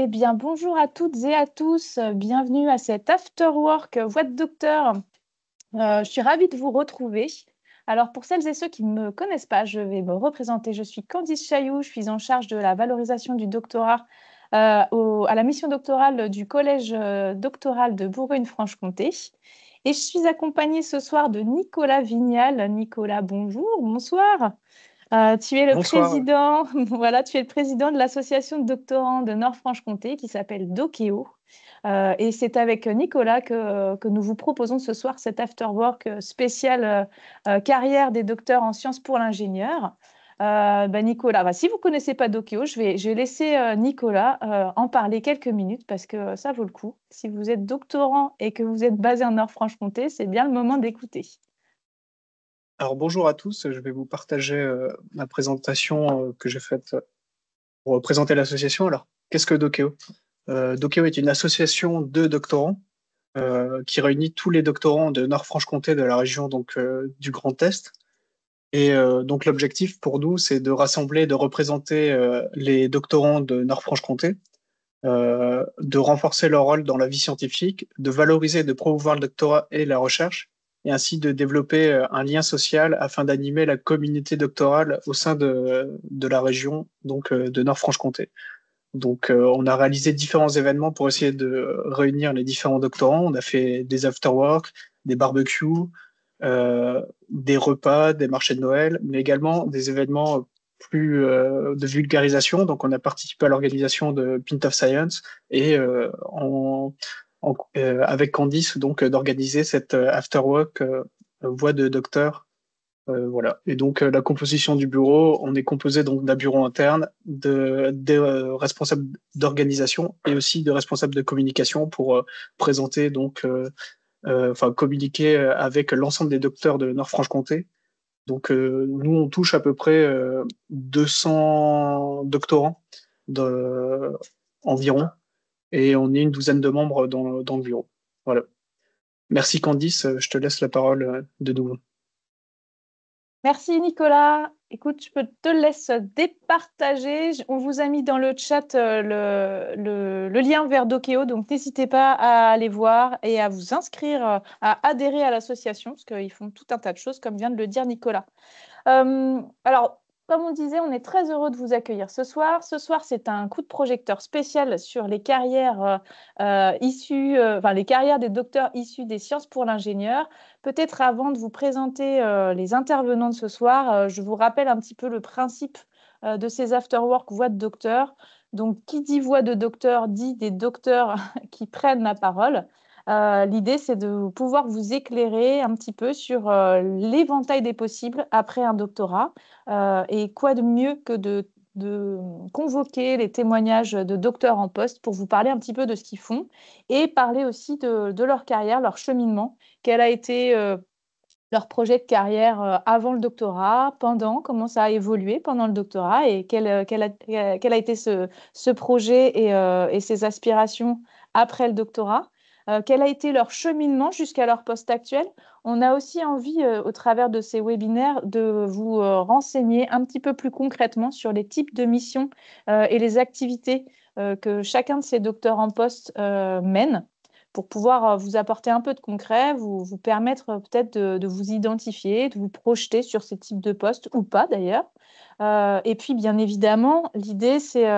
Eh bien, bonjour à toutes et à tous. Bienvenue à cet After Work Voix de Docteur. Je suis ravie de vous retrouver. Alors, pour celles et ceux qui ne me connaissent pas, je vais me représenter. Je suis Candice Chailloux. Je suis en charge de la valorisation du doctorat à la mission doctorale du Collège doctoral de Bourgogne-Franche-Comté. Et je suis accompagnée ce soir de Nicolas Vignal. Nicolas, bonjour, bonsoir. Tu es le Bonsoir. président, voilà, tu es le président de l'association de doctorants de Nord-Franche-Comté qui s'appelle Docéo. Et c'est avec Nicolas que nous vous proposons ce soir cet afterwork spécial carrière des docteurs en sciences pour l'ingénieur. Nicolas, si vous ne connaissez pas Docéo, je vais laisser Nicolas en parler quelques minutes parce que ça vaut le coup. Si vous êtes doctorant et que vous êtes basé en Nord-Franche-Comté, c'est bien le moment d'écouter. Alors bonjour à tous, je vais vous partager ma présentation que j'ai faite pour présenter l'association. Alors, qu'est-ce que Docéo? Docéo est une association de doctorants qui réunit tous les doctorants de Nord-Franche-Comté de la région du Grand Est. Et donc l'objectif pour nous, c'est de rassembler, de représenter les doctorants de Nord-Franche-Comté, de renforcer leur rôle dans la vie scientifique, de valoriser, de promouvoir le doctorat et la recherche, et ainsi de développer un lien social afin d'animer la communauté doctorale au sein de la région de Nord-Franche-Comté. Donc, on a réalisé différents événements pour essayer de réunir les différents doctorants. On a fait des afterworks, des barbecues, des repas, des marchés de Noël, mais également des événements plus de vulgarisation. Donc, on a participé à l'organisation de Pint of Science et avec Candice, donc d'organiser cette afterwork voix de docteur. Voilà. Et donc, la composition du bureau, on est composé donc d'un bureau interne, des responsables d'organisation et aussi de responsables de communication pour présenter enfin communiquer avec l'ensemble des docteurs de Nord-Franche-Comté. Donc, nous, on touche à peu près 200 doctorants de, environ, et on est une douzaine de membres dans le bureau. Voilà. Merci Candice, je te laisse la parole de nouveau. Merci Nicolas. Écoute, je te laisse départager. On vous a mis dans le chat le lien vers Docéo, donc n'hésitez pas à aller voir et à vous inscrire, à adhérer à l'association, parce qu'ils font tout un tas de choses, comme vient de le dire Nicolas. Alors, comme on disait, on est très heureux de vous accueillir ce soir. Ce soir, c'est un coup de projecteur spécial sur les carrières les carrières des docteurs issus des sciences pour l'ingénieur. Peut-être avant de vous présenter les intervenants de ce soir, je vous rappelle un petit peu le principe de ces afterwork voix de docteur. Donc, qui dit voix de docteur dit des docteurs qui prennent la parole. L'idée, c'est de pouvoir vous éclairer un petit peu sur l'éventail des possibles après un doctorat. Et quoi de mieux que de convoquer les témoignages de docteurs en poste pour vous parler un petit peu de ce qu'ils font et parler aussi de leur carrière, leur cheminement, quel a été leur projet de carrière avant le doctorat, pendant, comment ça a évolué pendant le doctorat et quel a été ce projet et ses aspirations après le doctorat. Quel a été leur cheminement jusqu'à leur poste actuel? On a aussi envie, au travers de ces webinaires, de vous renseigner un petit peu plus concrètement sur les types de missions et les activités que chacun de ces docteurs en poste mène pour pouvoir vous apporter un peu de concret, vous permettre peut-être de vous identifier, de vous projeter sur ces types de postes ou pas d'ailleurs. Et puis, bien évidemment, l'idée, c'est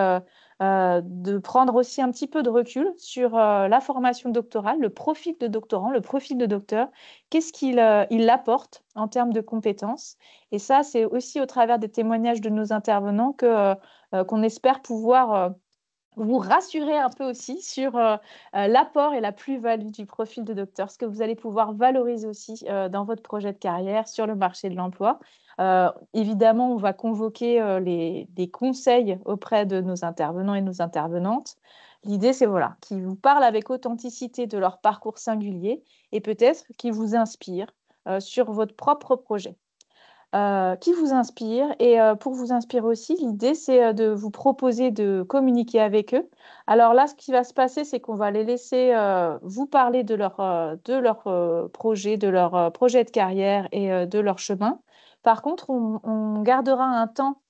de prendre aussi un petit peu de recul sur la formation doctorale, le profil de doctorant, le profil de docteur, qu'est-ce qu'il apporte en termes de compétences. Et ça, c'est aussi au travers des témoignages de nos intervenants qu'on espère pouvoir vous rassurer un peu aussi sur l'apport et la plus-value du profil de docteur, ce que vous allez pouvoir valoriser aussi dans votre projet de carrière sur le marché de l'emploi. Évidemment, on va convoquer des conseils auprès de nos intervenants et nos intervenantes. L'idée, c'est voilà, qu'ils vous parlent avec authenticité de leur parcours singulier et peut-être qu'ils vous inspirent sur votre propre projet. Qui vous inspire. Et pour vous inspirer aussi, l'idée, c'est de vous proposer de communiquer avec eux. Alors là, ce qui va se passer, c'est qu'on va les laisser vous parler de leur projet, de leur projet de carrière et de leur chemin. Par contre, on gardera un temps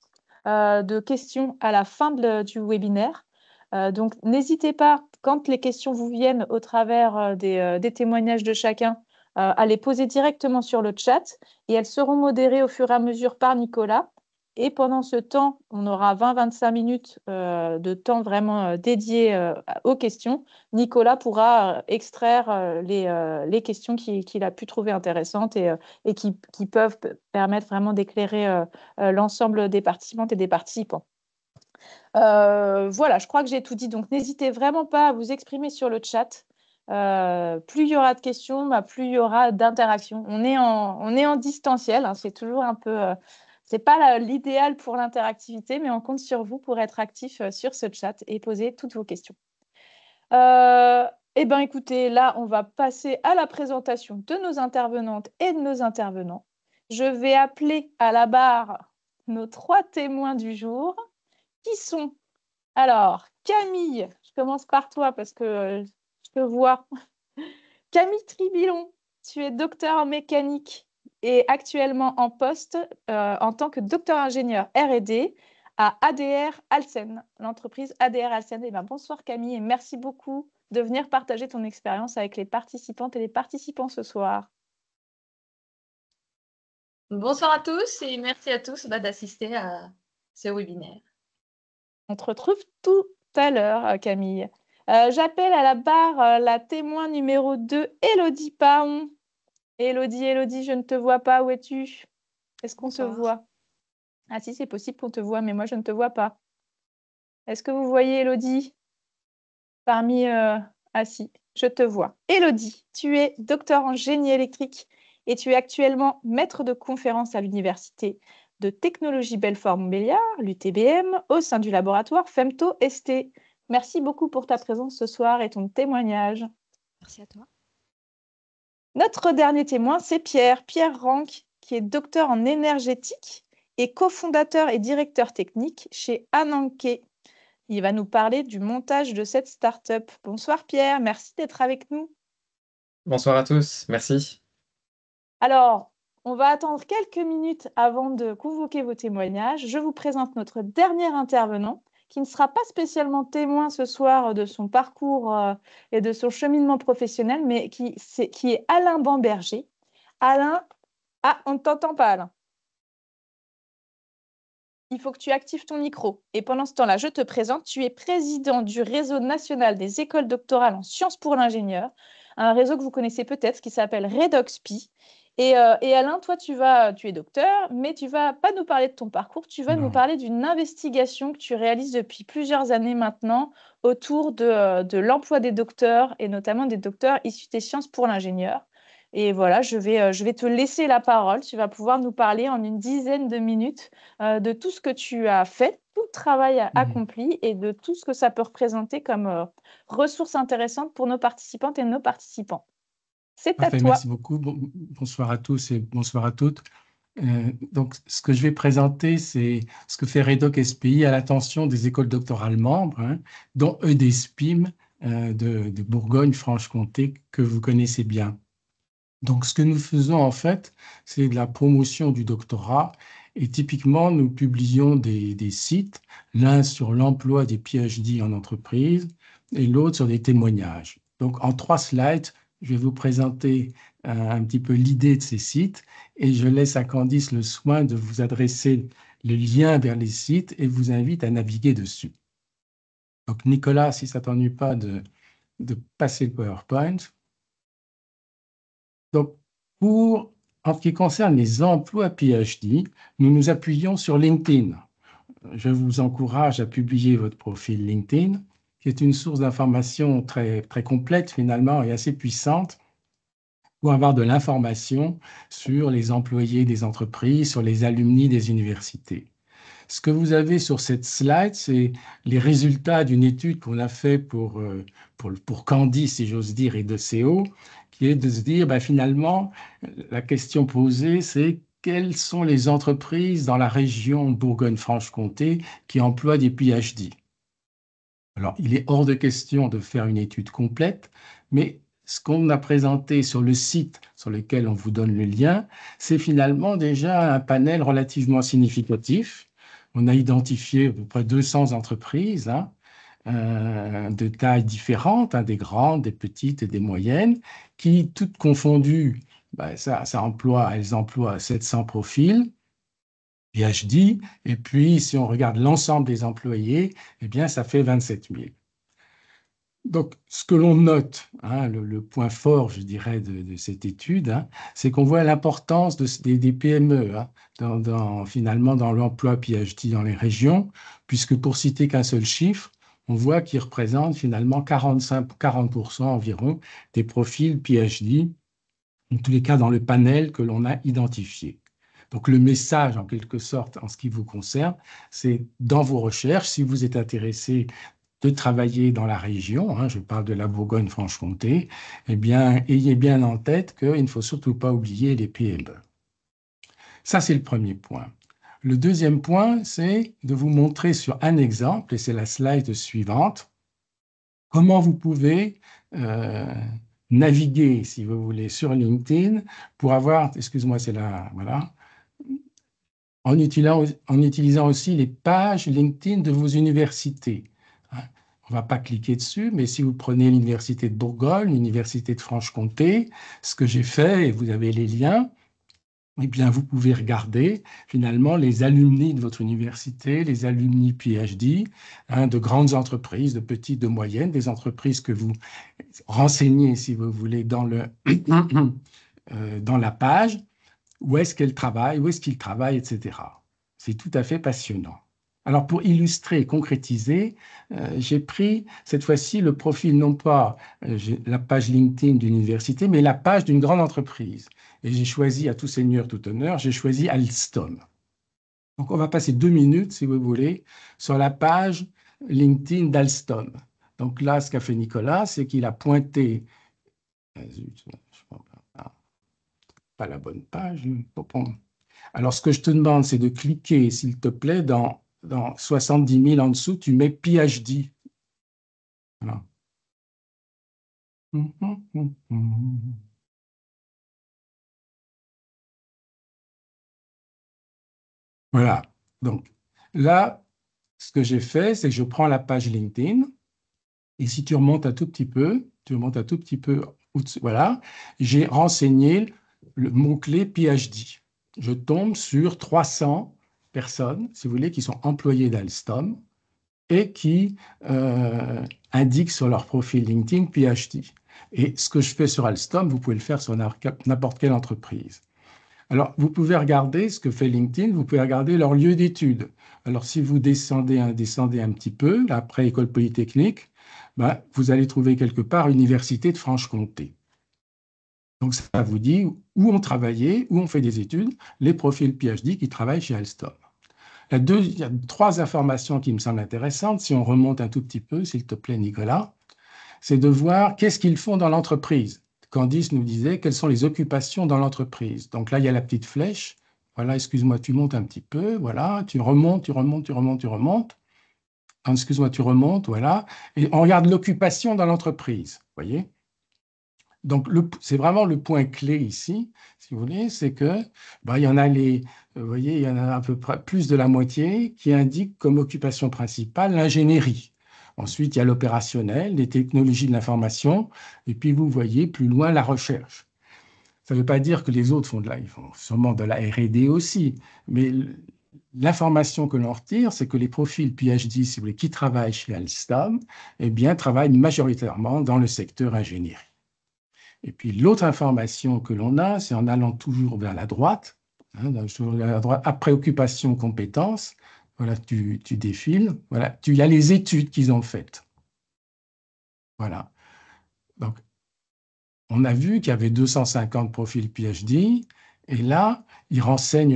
de questions à la fin du webinaire. Donc, n'hésitez pas, quand les questions vous viennent au travers des témoignages de chacun, à les poser directement sur le chat et elles seront modérées au fur et à mesure par Nicolas. Et pendant ce temps, on aura 20-25 minutes de temps vraiment dédié aux questions. Nicolas pourra extraire les questions qu'il a pu trouver intéressantes et qui peuvent permettre vraiment d'éclairer l'ensemble des participantes et des participants. Voilà, je crois que j'ai tout dit. Donc, n'hésitez vraiment pas à vous exprimer sur le chat. Plus il y aura de questions, plus il y aura d'interactions. On est en distanciel, hein, c'est toujours un peu... c'est pas l'idéal pour l'interactivité, mais on compte sur vous pour être actif sur ce chat et poser toutes vos questions. Eh bien, écoutez, là, on va passer à la présentation de nos intervenantes et de nos intervenants. Je vais appeler à la barre nos 3 témoins du jour, qui sont... Alors, Camille, je commence par toi parce que je te vois. Camille Tribilon, tu es docteur en mécanique et actuellement en poste en tant que docteur ingénieur R&D à ADR Alcen, l'entreprise ADR Alcen. Eh bien, bonsoir Camille et merci beaucoup de venir partager ton expérience avec les participantes et les participants ce soir. Bonsoir à tous et merci à tous d'assister à ce webinaire. On te retrouve tout à l'heure, Camille. J'appelle à la barre la témoin numéro 2, Élodie Paon. Élodie, je ne te vois pas. Où es-tu? Est-ce qu'on te voit? Ah si, c'est possible qu'on te voit, mais moi, je ne te vois pas. Est-ce que vous voyez Élodie? Parmi... Ah si, je te vois. Élodie, tu es docteur en génie électrique et tu es actuellement maître de conférence à l'Université de technologie Belfort-Montbéliard, l'UTBM, au sein du laboratoire Femto-ST. Merci beaucoup pour ta présence ce soir et ton témoignage. Merci à toi. Notre dernier témoin, c'est Pierre Ranck, qui est docteur en énergétique et cofondateur et directeur technique chez Ananke. Il va nous parler du montage de cette start-up. Bonsoir Pierre, merci d'être avec nous. Bonsoir à tous, merci. Alors, on va attendre quelques minutes avant de convoquer vos témoignages. Je vous présente notre dernier intervenant, qui ne sera pas spécialement témoin ce soir de son parcours et de son cheminement professionnel, mais qui est Alain Bamberger. Alain, on ne t'entend pas Alain. Il faut que tu actives ton micro. Et pendant ce temps-là, je te présente, tu es président du réseau national des écoles doctorales en sciences pour l'ingénieur, un réseau que vous connaissez peut-être qui s'appelle REDOXPI. Et Alain, toi, tu es docteur, mais tu vas pas nous parler de ton parcours, tu vas nous parler d'une investigation que tu réalises depuis plusieurs années maintenant autour de l'emploi des docteurs et notamment des docteurs issus des sciences pour l'ingénieur. Et voilà, je vais te laisser la parole. Tu vas pouvoir nous parler en une dizaine de minutes de tout ce que tu as fait, tout le travail accompli et de tout ce que ça peut représenter comme ressources intéressantes pour nos participantes et nos participants. C'est à toi. Merci beaucoup. Bonsoir à tous et bonsoir à toutes. Donc, ce que je vais présenter, c'est ce que fait Redoc SPI à l'attention des écoles doctorales membres, dont EDSPIM de Bourgogne-Franche-Comté, que vous connaissez bien. Donc, ce que nous faisons, en fait, c'est de la promotion du doctorat. Et typiquement, nous publions des sites, l'un sur l'emploi des PhD en entreprise et l'autre sur des témoignages. Donc, en 3 slides, je vais vous présenter un petit peu l'idée de ces sites et je laisse à Candice le soin de vous adresser le lien vers les sites et vous invite à naviguer dessus. Donc, Nicolas, si ça ne t'ennuie pas de passer le PowerPoint. Donc, en ce qui concerne les emplois PhD, nous nous appuyons sur LinkedIn. Je vous encourage à publier votre profil LinkedIn, qui est une source d'information très, très complète finalement et assez puissante pour avoir de l'information sur les employés des entreprises, sur les alumni des universités. Ce que vous avez sur cette slide, c'est les résultats d'une étude qu'on a fait pour Candice, si j'ose dire, et de CO, qui est de se dire, finalement, la question posée, c'est quelles sont les entreprises dans la région Bourgogne-Franche-Comté qui emploient des PhD? Alors, il est hors de question de faire une étude complète, mais ce qu'on a présenté sur le site sur lequel on vous donne le lien, c'est finalement déjà un panel relativement significatif. On a identifié à peu près 200 entreprises de tailles différentes, hein, des grandes, des petites et des moyennes, qui, toutes confondues, ben, elles emploient 700 profils PhD, et puis si on regarde l'ensemble des employés, eh bien, ça fait 27 000. Donc, ce que l'on note, hein, le point fort, je dirais, de cette étude, hein, c'est qu'on voit l'importance des PME hein, finalement dans l'emploi PhD dans les régions, puisque pour citer qu'un seul chiffre, on voit qu'ils représentent finalement 40% environ des profils PhD, en tous les cas dans le panel que l'on a identifié. Donc, le message, en quelque sorte, en ce qui vous concerne, c'est dans vos recherches, si vous êtes intéressé de travailler dans la région, hein, je parle de la Bourgogne-Franche-Comté, eh bien, ayez bien en tête qu'il ne faut surtout pas oublier les PME. Ça, c'est le premier point. Le deuxième point, c'est de vous montrer sur un exemple, et c'est la slide suivante, comment vous pouvez naviguer, si vous voulez, sur LinkedIn pour avoir, excuse-moi, c'est là, voilà, en utilisant aussi les pages LinkedIn de vos universités. On ne va pas cliquer dessus, mais si vous prenez l'Université de Bourgogne, l'Université de Franche-Comté, ce que j'ai fait, et vous avez les liens, eh bien, vous pouvez regarder finalement les alumni de votre université, les alumni PhD, hein, de grandes entreprises, de petites, de moyennes, des entreprises que vous renseignez, si vous voulez, dans la page, où est-ce qu'elles travaillent, où est-ce qu'ils travaillent, etc. C'est tout à fait passionnant. Alors, pour illustrer et concrétiser, j'ai pris cette fois-ci le profil, non pas la page LinkedIn d'une université, mais la page d'une grande entreprise. Et j'ai choisi, à tout seigneur, tout honneur, j'ai choisi Alstom. Donc, on va passer 2 minutes, si vous voulez, sur la page LinkedIn d'Alstom. Donc là, ce qu'a fait Nicolas, c'est qu'il a pointé... pas la bonne page. Alors, ce que je te demande, c'est de cliquer, s'il te plaît, dans 70 000 en dessous, tu mets PhD. Voilà. Voilà. Donc, là, ce que j'ai fait, c'est que je prends la page LinkedIn, et si tu remontes un tout petit peu, voilà, j'ai renseigné le mot-clé PhD. Je tombe sur 300 personnes, si vous voulez, qui sont employées d'Alstom et qui indiquent sur leur profil LinkedIn PhD. Et ce que je fais sur Alstom, vous pouvez le faire sur n'importe quelle entreprise. Alors, vous pouvez regarder ce que fait LinkedIn, vous pouvez regarder leur lieu d'études. Alors, si vous descendez un petit peu, après École Polytechnique, ben, vous allez trouver quelque part Université de Franche-Comté. Donc, ça vous dit où ont travaillé, où ont fait des études, les profils PhD qui travaillent chez Alstom. Il y a 3 informations qui me semblent intéressantes. Si on remonte un tout petit peu, s'il te plaît, Nicolas, c'est de voir qu'est-ce qu'ils font dans l'entreprise. Candice nous disait quelles sont les occupations dans l'entreprise. Donc là, il y a la petite flèche. Voilà, excuse-moi, tu montes un petit peu. Voilà, tu remontes. Excuse-moi, tu remontes, voilà. Et on regarde l'occupation dans l'entreprise, vous voyez. Donc, c'est vraiment le point clé ici, si vous voulez, c'est que il y en a vous voyez, il y en a à peu près plus de la moitié qui indiquent comme occupation principale l'ingénierie. Ensuite, il y a l'opérationnel, les technologies de l'information, et puis vous voyez plus loin la recherche. Ça ne veut pas dire que les autres ils font sûrement de la R&D aussi, mais l'information que l'on retire, c'est que les profils PhD, si vous voulez, qui travaillent chez Alstom, eh bien, travaillent majoritairement dans le secteur ingénierie. Et puis l'autre information que l'on a, c'est en allant toujours vers la droite, après occupation, compétences, voilà, tu défiles, voilà, il y a les études qu'ils ont faites. Voilà. Donc, on a vu qu'il y avait 250 profils PhD, et là,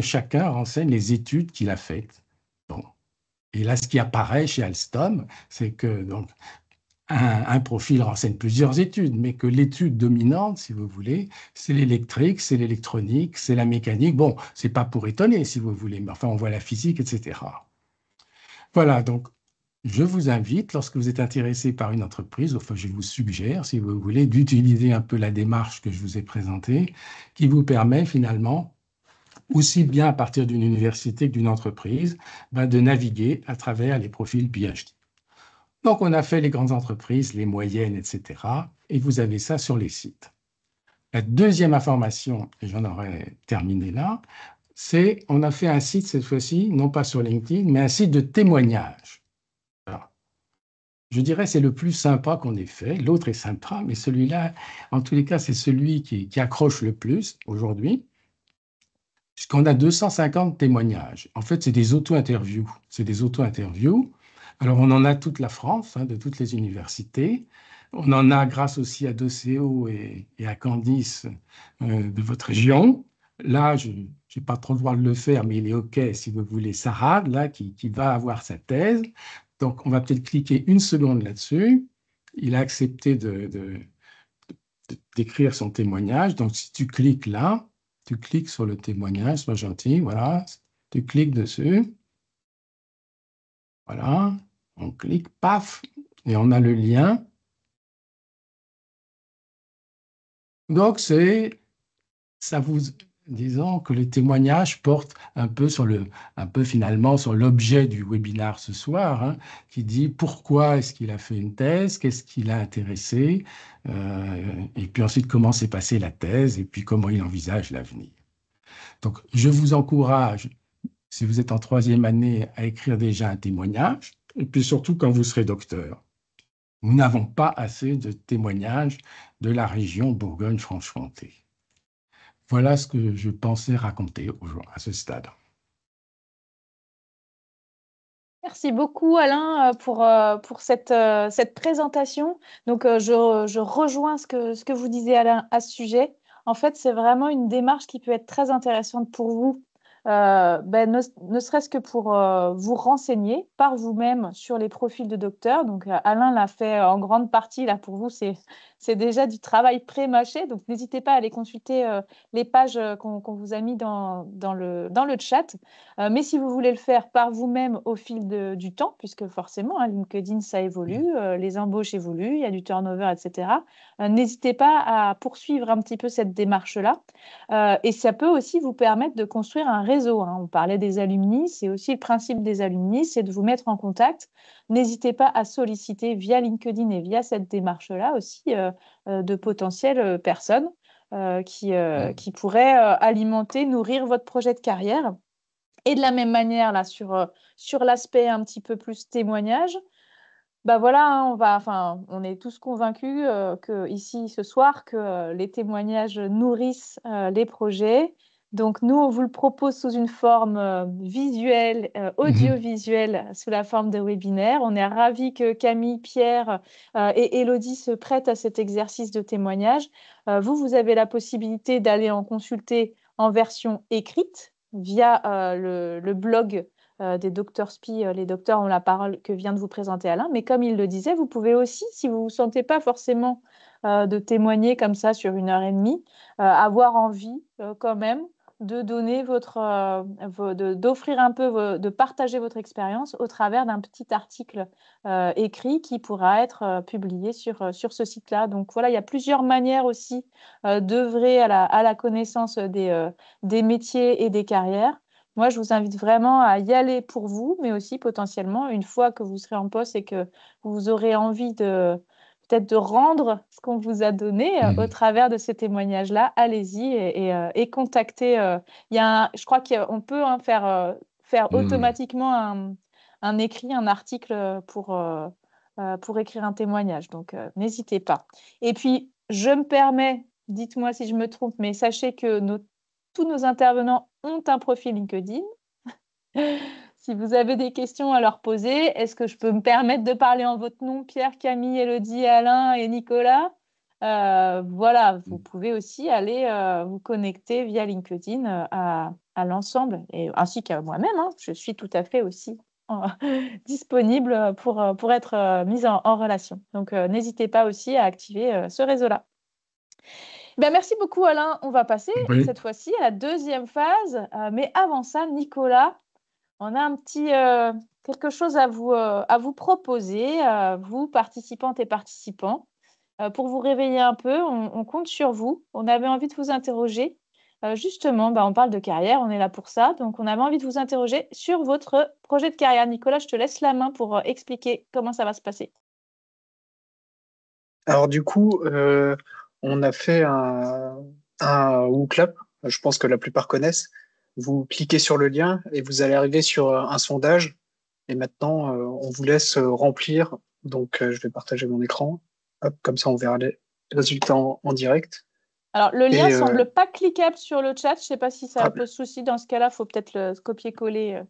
chacun renseigne les études qu'il a faites. Bon. Et là, ce qui apparaît chez Alstom, c'est que donc, un profil renseigne plusieurs études, mais que l'étude dominante, si vous voulez, c'est l'électrique, c'est l'électronique, c'est la mécanique. Bon, c'est pas pour étonner, si vous voulez, mais enfin, on voit la physique, etc. Voilà, donc, je vous invite, lorsque vous êtes intéressé par une entreprise, enfin, je vous suggère, si vous voulez, d'utiliser un peu la démarche que je vous ai présentée, qui vous permet finalement, aussi bien à partir d'une université que d'une entreprise, de naviguer à travers les profils PhD. Donc, on a fait les grandes entreprises, les moyennes, etc. Et vous avez ça sur les sites. La deuxième information, et j'en aurais terminé là, c'est on a fait un site cette fois-ci, non pas sur LinkedIn, mais un site de témoignages. Alors, je dirais c'est le plus sympa qu'on ait fait. L'autre est sympa, mais celui-là, en tous les cas, c'est celui qui accroche le plus aujourd'hui, puisqu'on a 250 témoignages. En fait, c'est des auto-interviews. C'est des auto-interviews. Alors, on en a toute la France, de toutes les universités. On en a grâce aussi à Doceo et à Candice de votre région. Là, je n'ai pas trop le droit de le faire, mais il est OK si vous voulez. Sarah, là, qui va avoir sa thèse. Donc, on va peut-être cliquer une seconde là-dessus. Il a accepté d'écrire son témoignage. Donc, si tu cliques là, tu cliques sur le témoignage, sois gentil, voilà. Tu cliques dessus. Voilà. On clique, paf, et on a le lien. Donc, ça vous, disons que le témoignage porte un peu finalement sur l'objet du webinaire ce soir, qui dit pourquoi est-ce qu'il a fait une thèse, qu'est-ce qui l'a intéressé, et puis ensuite comment s'est passée la thèse, et puis comment il envisage l'avenir. Donc, je vous encourage, si vous êtes en 3e année, à écrire déjà un témoignage, et puis surtout quand vous serez docteur. Nous n'avons pas assez de témoignages de la région Bourgogne-Franche-Comté. Voilà ce que je pensais raconter à ce stade. Merci beaucoup, Alain, pour cette présentation. Donc, je rejoins ce que vous disiez, Alain, à ce sujet. En fait, c'est vraiment une démarche qui peut être très intéressante pour vous, ne serait-ce que pour vous renseigner par vous-même sur les profils de docteurs. Donc, Alain l'a fait en grande partie. Là, pour vous, c'est déjà du travail pré-mâché. Donc, n'hésitez pas à aller consulter les pages qu'on vous a mis dans le chat. Mais si vous voulez le faire par vous-même au fil du temps, puisque forcément, LinkedIn, ça évolue, les embauches évoluent, il y a du turnover, etc., n'hésitez pas à poursuivre un petit peu cette démarche-là. Et ça peut aussi vous permettre de construire un réseau. On parlait des alumni, c'est aussi le principe des alumni, c'est de vous mettre en contact. N'hésitez pas à solliciter via LinkedIn et via cette démarche-là aussi de potentielles personnes qui pourraient alimenter, nourrir votre projet de carrière. Et de la même manière, là, sur l'aspect un petit peu plus témoignage, voilà, on est tous convaincus ici ce soir que les témoignages nourrissent les projets. Donc, nous, on vous le propose sous une forme visuelle, audiovisuelle, sous la forme de webinaire. On est ravis que Camille, Pierre et Élodie se prêtent à cet exercice de témoignage. Vous avez la possibilité d'aller en consulter en version écrite via le blog des docteurs SPI, les docteurs ont la parole que vient de vous présenter Alain. Mais comme il le disait, vous pouvez aussi, si vous ne vous sentez pas forcément de témoigner comme ça sur 1h30, avoir envie quand même de donner d'offrir un peu, de partager votre expérience au travers d'un petit article écrit qui pourra être publié sur ce site-là. Donc voilà, il y a plusieurs manières aussi d'œuvrer à la connaissance des métiers et des carrières. Moi, je vous invite vraiment à y aller pour vous, mais aussi potentiellement, une fois que vous serez en poste et que vous aurez envie peut-être de rendre ce qu'on vous a donné au travers de ces témoignages-là, allez-y et contactez. Je crois qu'on peut faire automatiquement un écrit, un article pour écrire un témoignage. Donc, n'hésitez pas. Et puis, je me permets, dites-moi si je me trompe, mais sachez que tous nos intervenants ont un profil LinkedIn. Si vous avez des questions à leur poser, est-ce que je peux me permettre de parler en votre nom, Pierre, Camille, Élodie, Alain et Nicolas? Voilà, vous pouvez aussi aller vous connecter via LinkedIn à l'ensemble, ainsi qu'à moi-même. Je suis tout à fait aussi disponible pour être mise en relation. Donc, n'hésitez pas aussi à activer ce réseau-là. Merci beaucoup, Alain. On va passer cette fois-ci à la deuxième phase. Mais avant ça, Nicolas, on a quelque chose à vous proposer, vous, participantes et participants. Pour vous réveiller un peu, on compte sur vous. On avait envie de vous interroger. Justement, on parle de carrière, on est là pour ça. Donc, on avait envie de vous interroger sur votre projet de carrière. Nicolas, je te laisse la main pour expliquer comment ça va se passer. Alors du coup, on a fait un WooClap, je pense que la plupart connaissent. Vous cliquez sur le lien et vous allez arriver sur un sondage. Et maintenant, on vous laisse remplir. Donc, je vais partager mon écran. Hop, comme ça, on verra les résultats en direct. Alors, le lien Et, semble pas cliquable sur le chat. Je ne sais pas si ça Ah. pose souci. Dans ce cas-là, il faut peut-être le copier-coller.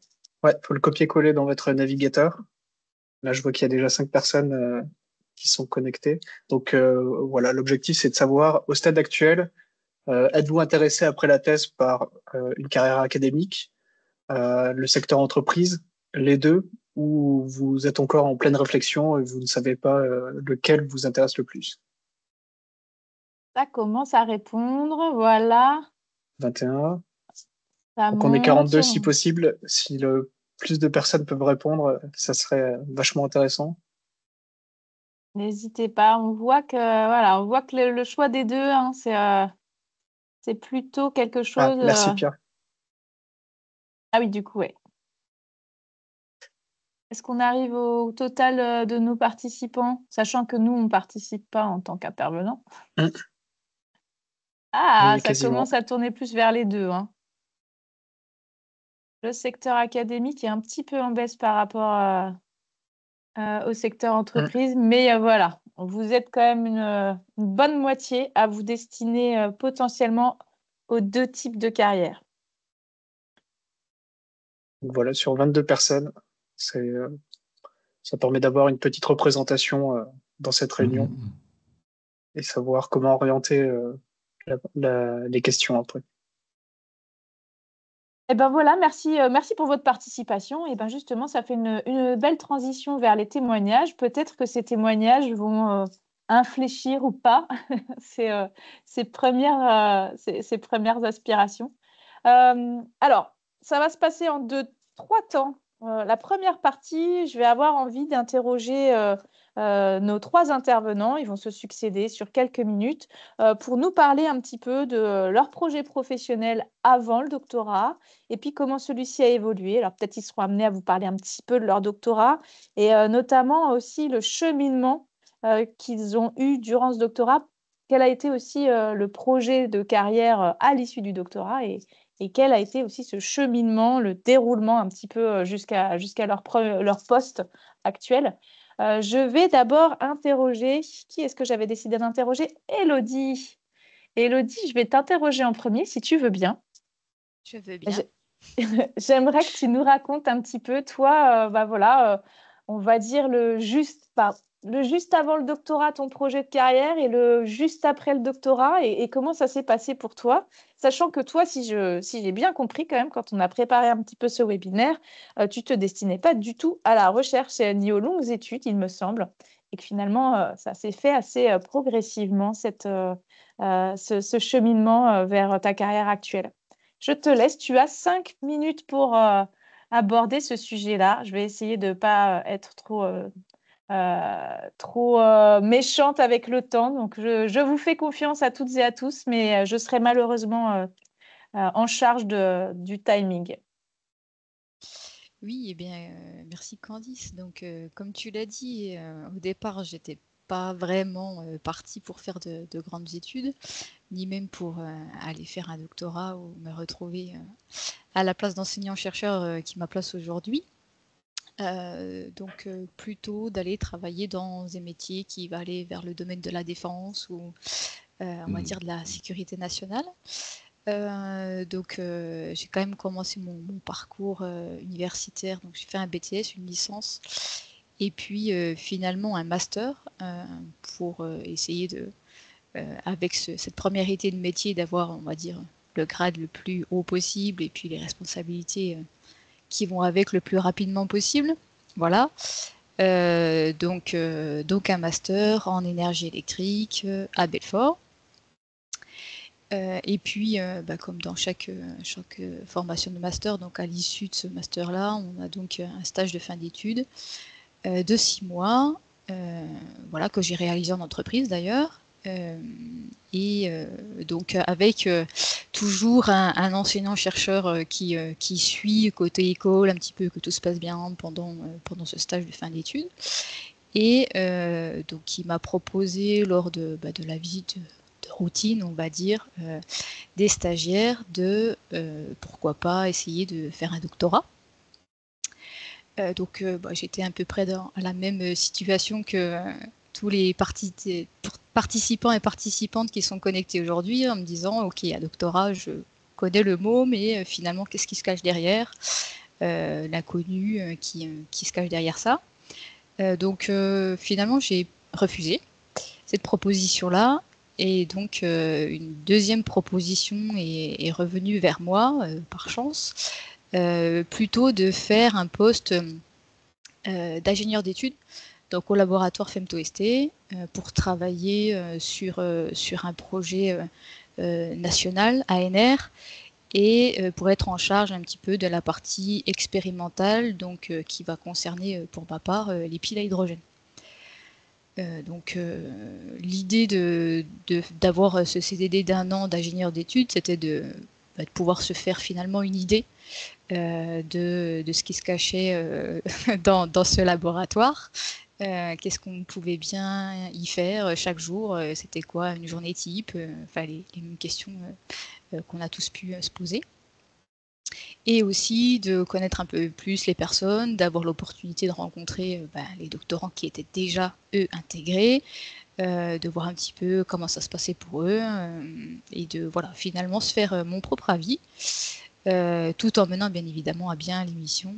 Ouais, faut le copier-coller dans votre navigateur. Là, je vois qu'il y a déjà 5 personnes qui sont connectées. Donc voilà, l'objectif, c'est de savoir, au stade actuel, êtes-vous intéressé après la thèse par une carrière académique, le secteur entreprise, les deux, ou vous êtes encore en pleine réflexion et vous ne savez pas lequel vous intéresse le plus. Ça commence à répondre. Voilà. 21. Ça Donc on est monte. 42 si possible. Si le plus de personnes peuvent répondre, ça serait vachement intéressant. N'hésitez pas. On voit que le choix des deux, hein, c'est plutôt quelque chose. Merci Pierre. Ah oui, du coup, ouais. Est-ce qu'on arrive au total de nos participants, sachant que nous, on ne participe pas en tant qu'intervenants? Ah, Oui, ça quasiment. commence à tourner plus vers les deux, hein. Le secteur académique est un petit peu en baisse par rapport au secteur entreprise, mais voilà, vous êtes quand même une bonne moitié à vous destiner potentiellement aux deux types de carrières. Donc voilà, sur 22 personnes, ça permet d'avoir une petite représentation dans cette réunion et savoir comment orienter les questions après. Et ben voilà, merci pour votre participation. Et ben justement, ça fait une belle transition vers les témoignages. Peut-être que ces témoignages vont infléchir ou pas ces premières aspirations. Alors, ça va se passer en trois temps. La première partie, je vais avoir envie d'interroger nos trois intervenants. Ils vont se succéder sur quelques minutes pour nous parler un petit peu de leur projet professionnel avant le doctorat et puis comment celui-ci a évolué. Alors peut-être ils seront amenés à vous parler un petit peu de leur doctorat et notamment aussi le cheminement qu'ils ont eu durant ce doctorat. Quel a été aussi le projet de carrière à l'issue du doctorat et quel a été aussi ce cheminement, le déroulement un petit peu jusqu'à leur poste actuel. Je vais d'abord interroger, qui est-ce que j'avais décidé d'interroger? Élodie. Élodie, je vais t'interroger en premier si tu veux bien. Je veux bien. J'aimerais que tu nous racontes un petit peu, toi, on va dire le juste avant le doctorat, ton projet de carrière, et le juste après le doctorat, et comment ça s'est passé pour toi, sachant que toi, si j'ai bien compris quand même, quand on a préparé un petit peu ce webinaire, tu te destinais pas du tout à la recherche ni aux longues études, il me semble, et que finalement, ça s'est fait assez progressivement, ce cheminement vers ta carrière actuelle. Je te laisse, tu as 5 minutes pour aborder ce sujet-là. Je vais essayer de ne pas être trop méchante avec le temps. Donc, je vous fais confiance à toutes et à tous, mais je serai malheureusement en charge du timing. Oui, eh bien, merci Candice. Donc, comme tu l'as dit, au départ, j'étais pas vraiment partie pour faire de grandes études, ni même pour aller faire un doctorat ou me retrouver à la place d'enseignant-chercheur qui ma place aujourd'hui. Donc, plutôt d'aller travailler dans des métiers qui vont aller vers le domaine de la défense ou on va dire de la sécurité nationale. Donc, j'ai quand même commencé mon parcours universitaire. Donc, j'ai fait un BTS, une licence, et puis finalement un master pour essayer de, avec cette première idée de métier, d'avoir, on va dire, le grade le plus haut possible et puis les responsabilités qui vont avec le plus rapidement possible. Voilà. Donc un master en énergie électrique à Belfort. Et puis, comme dans chaque formation de master, donc à l'issue de ce master-là, on a donc un stage de fin d'études de 6 mois, voilà, que j'ai réalisé en entreprise d'ailleurs. Donc avec toujours un enseignant-chercheur qui suit côté école un petit peu que tout se passe bien pendant ce stage de fin d'études. Et donc il m'a proposé lors de la visite de routine, on va dire, des stagiaires de pourquoi pas essayer de faire un doctorat. Donc j'étais à peu près dans la même situation que tous les participants et participantes qui sont connectés aujourd'hui, en me disant ok, un doctorat, je connais le mot, mais finalement qu'est-ce qui se cache derrière, l'inconnu qui se cache derrière ça. Donc finalement j'ai refusé cette proposition-là, et donc une deuxième proposition est revenue vers moi par chance, plutôt de faire un poste d'ingénieur d'études donc au laboratoire FemtoST pour travailler sur un projet national ANR, et pour être en charge un petit peu de la partie expérimentale, donc qui va concerner pour ma part les piles à hydrogène. Donc l'idée d'avoir ce CDD d'1 an d'ingénieur d'études, c'était de pouvoir se faire finalement une idée de ce qui se cachait dans ce laboratoire. Qu'est-ce qu'on pouvait bien y faire chaque jour, c'était quoi une journée type, les mêmes questions qu'on a tous pu se poser. Et aussi de connaître un peu plus les personnes, d'avoir l'opportunité de rencontrer les doctorants qui étaient déjà, eux, intégrés, de voir un petit peu comment ça se passait pour eux, et de finalement se faire mon propre avis, tout en menant bien évidemment à bien l'émission,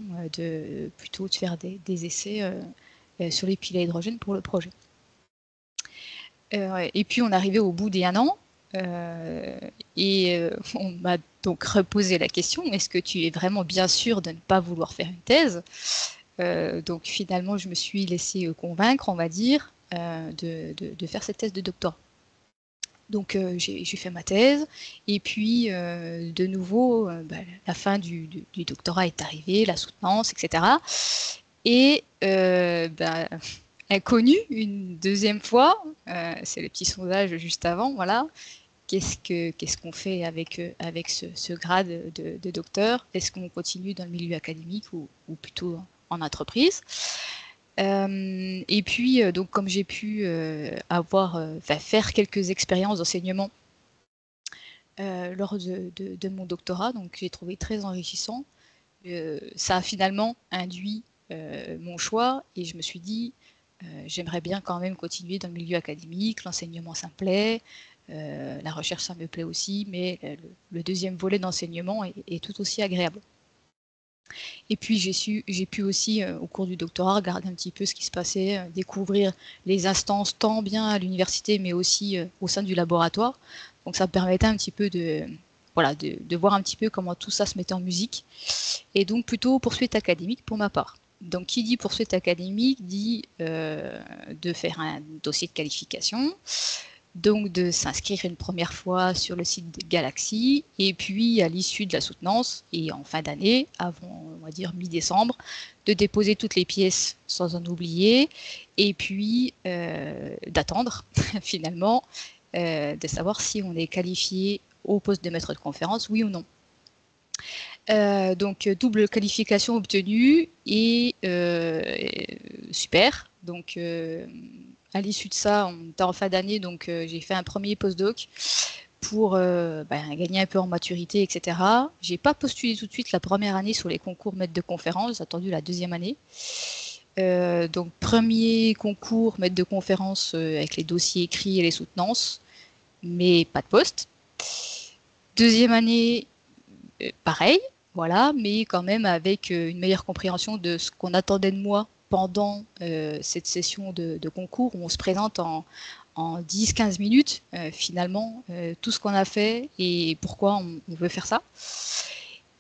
plutôt de faire des essais sur les piles à hydrogène pour le projet. Et puis on est arrivé au bout des 1 an, et on m'a donc reposé la question, est-ce que tu es vraiment bien sûr de ne pas vouloir faire une thèse? Donc finalement je me suis laissée convaincre, on va dire, de faire cette thèse de doctorat. Donc j'ai fait ma thèse, et puis de nouveau la fin du doctorat est arrivée, la soutenance, etc. Et inconnu une deuxième fois, c'est le petit sondage juste avant, voilà. Qu'est-ce qu'on fait avec ce grade de docteur? Est-ce qu'on continue dans le milieu académique ou plutôt en entreprise? Et puis, donc, comme j'ai pu faire quelques expériences d'enseignement lors de mon doctorat, donc j'ai trouvé très enrichissant. Ça a finalement induit mon choix, et je me suis dit, j'aimerais bien quand même continuer dans le milieu académique, l'enseignement ça me plaît, la recherche ça me plaît aussi, mais le deuxième volet d'enseignement est tout aussi agréable. Et puis j'ai pu aussi au cours du doctorat regarder un petit peu ce qui se passait, découvrir les instances tant bien à l'université mais aussi au sein du laboratoire. Donc ça me permettait un petit peu de voir un petit peu comment tout ça se mettait en musique. Et donc plutôt poursuite académique pour ma part. Donc qui dit poursuite académique dit de faire un dossier de qualification, donc de s'inscrire une première fois sur le site de Galaxy, et puis à l'issue de la soutenance et en fin d'année, avant on va dire mi-décembre, de déposer toutes les pièces sans en oublier, et puis d'attendre finalement de savoir si on est qualifié au poste de maître de conférence, oui ou non. Donc double qualification obtenue, et super. Donc à l'issue de ça, on était en fin d'année, donc j'ai fait un premier postdoc pour gagner un peu en maturité, etc. J'ai pas postulé tout de suite la première année sur les concours maître de conférence, j'ai attendu la deuxième année. Donc premier concours maître de conférence avec les dossiers écrits et les soutenances, mais pas de poste. Deuxième année, pareil, voilà, mais quand même avec une meilleure compréhension de ce qu'on attendait de moi pendant cette session de concours où on se présente en 10-15 minutes, finalement, tout ce qu'on a fait et pourquoi on veut faire ça.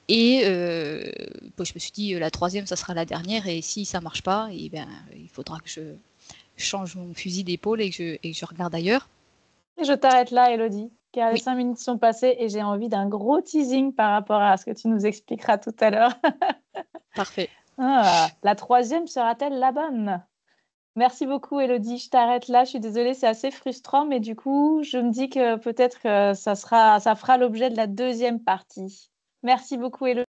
Et je me suis dit, la troisième, ça sera la dernière, et si ça marche pas, il faudra que je change mon fusil d'épaule et que je regarde ailleurs. Et je t'arrête là, Élodie, car les Oui. 5 minutes sont passées et j'ai envie d'un gros teasing par rapport à ce que tu nous expliqueras tout à l'heure. Parfait. La troisième sera-t-elle la bonne? Merci beaucoup, Elodie. Je t'arrête là. Je suis désolée, c'est assez frustrant, mais du coup, je me dis que peut-être que ça fera l'objet de la deuxième partie. Merci beaucoup, Elodie.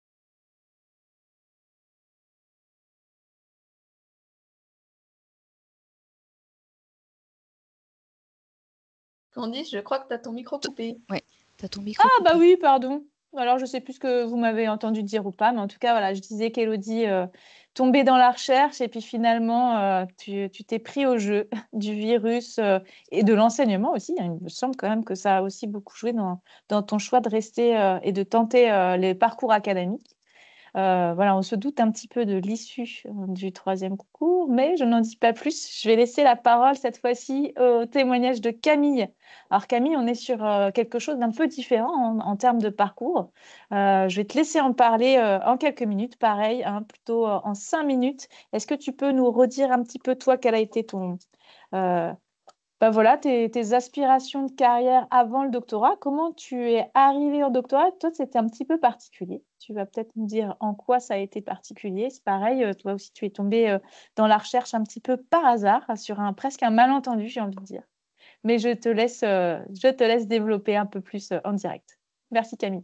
Candice, je crois que tu as ton micro coupé. Oui, tu as ton micro Ah, bah coupé. oui, pardon. Alors, je ne sais plus ce que vous m'avez entendu dire ou pas, mais en tout cas, voilà, je disais qu'Elodie tombait dans la recherche et puis finalement, tu t'es pris au jeu du virus et de l'enseignement aussi. Il me semble quand même que ça a aussi beaucoup joué dans ton choix de rester et de tenter les parcours académiques. Voilà, on se doute un petit peu de l'issue du troisième concours, mais je n'en dis pas plus. Je vais laisser la parole cette fois-ci au témoignage de Camille. Alors Camille, on est sur quelque chose d'un peu différent en termes de parcours. Je vais te laisser en parler en quelques minutes, pareil, hein, plutôt en 5 minutes. Est-ce que tu peux nous redire un petit peu, toi, quel a été euh, voilà, tes aspirations de carrière avant le doctorat, comment tu es arrivé au doctorat? Toi, c'était un petit peu particulier. Tu vas peut-être nous dire en quoi ça a été particulier. C'est pareil, toi aussi, tu es tombé dans la recherche un petit peu par hasard, sur presque un malentendu, j'ai envie de dire. Mais je te laisse développer un peu plus en direct. Merci Camille.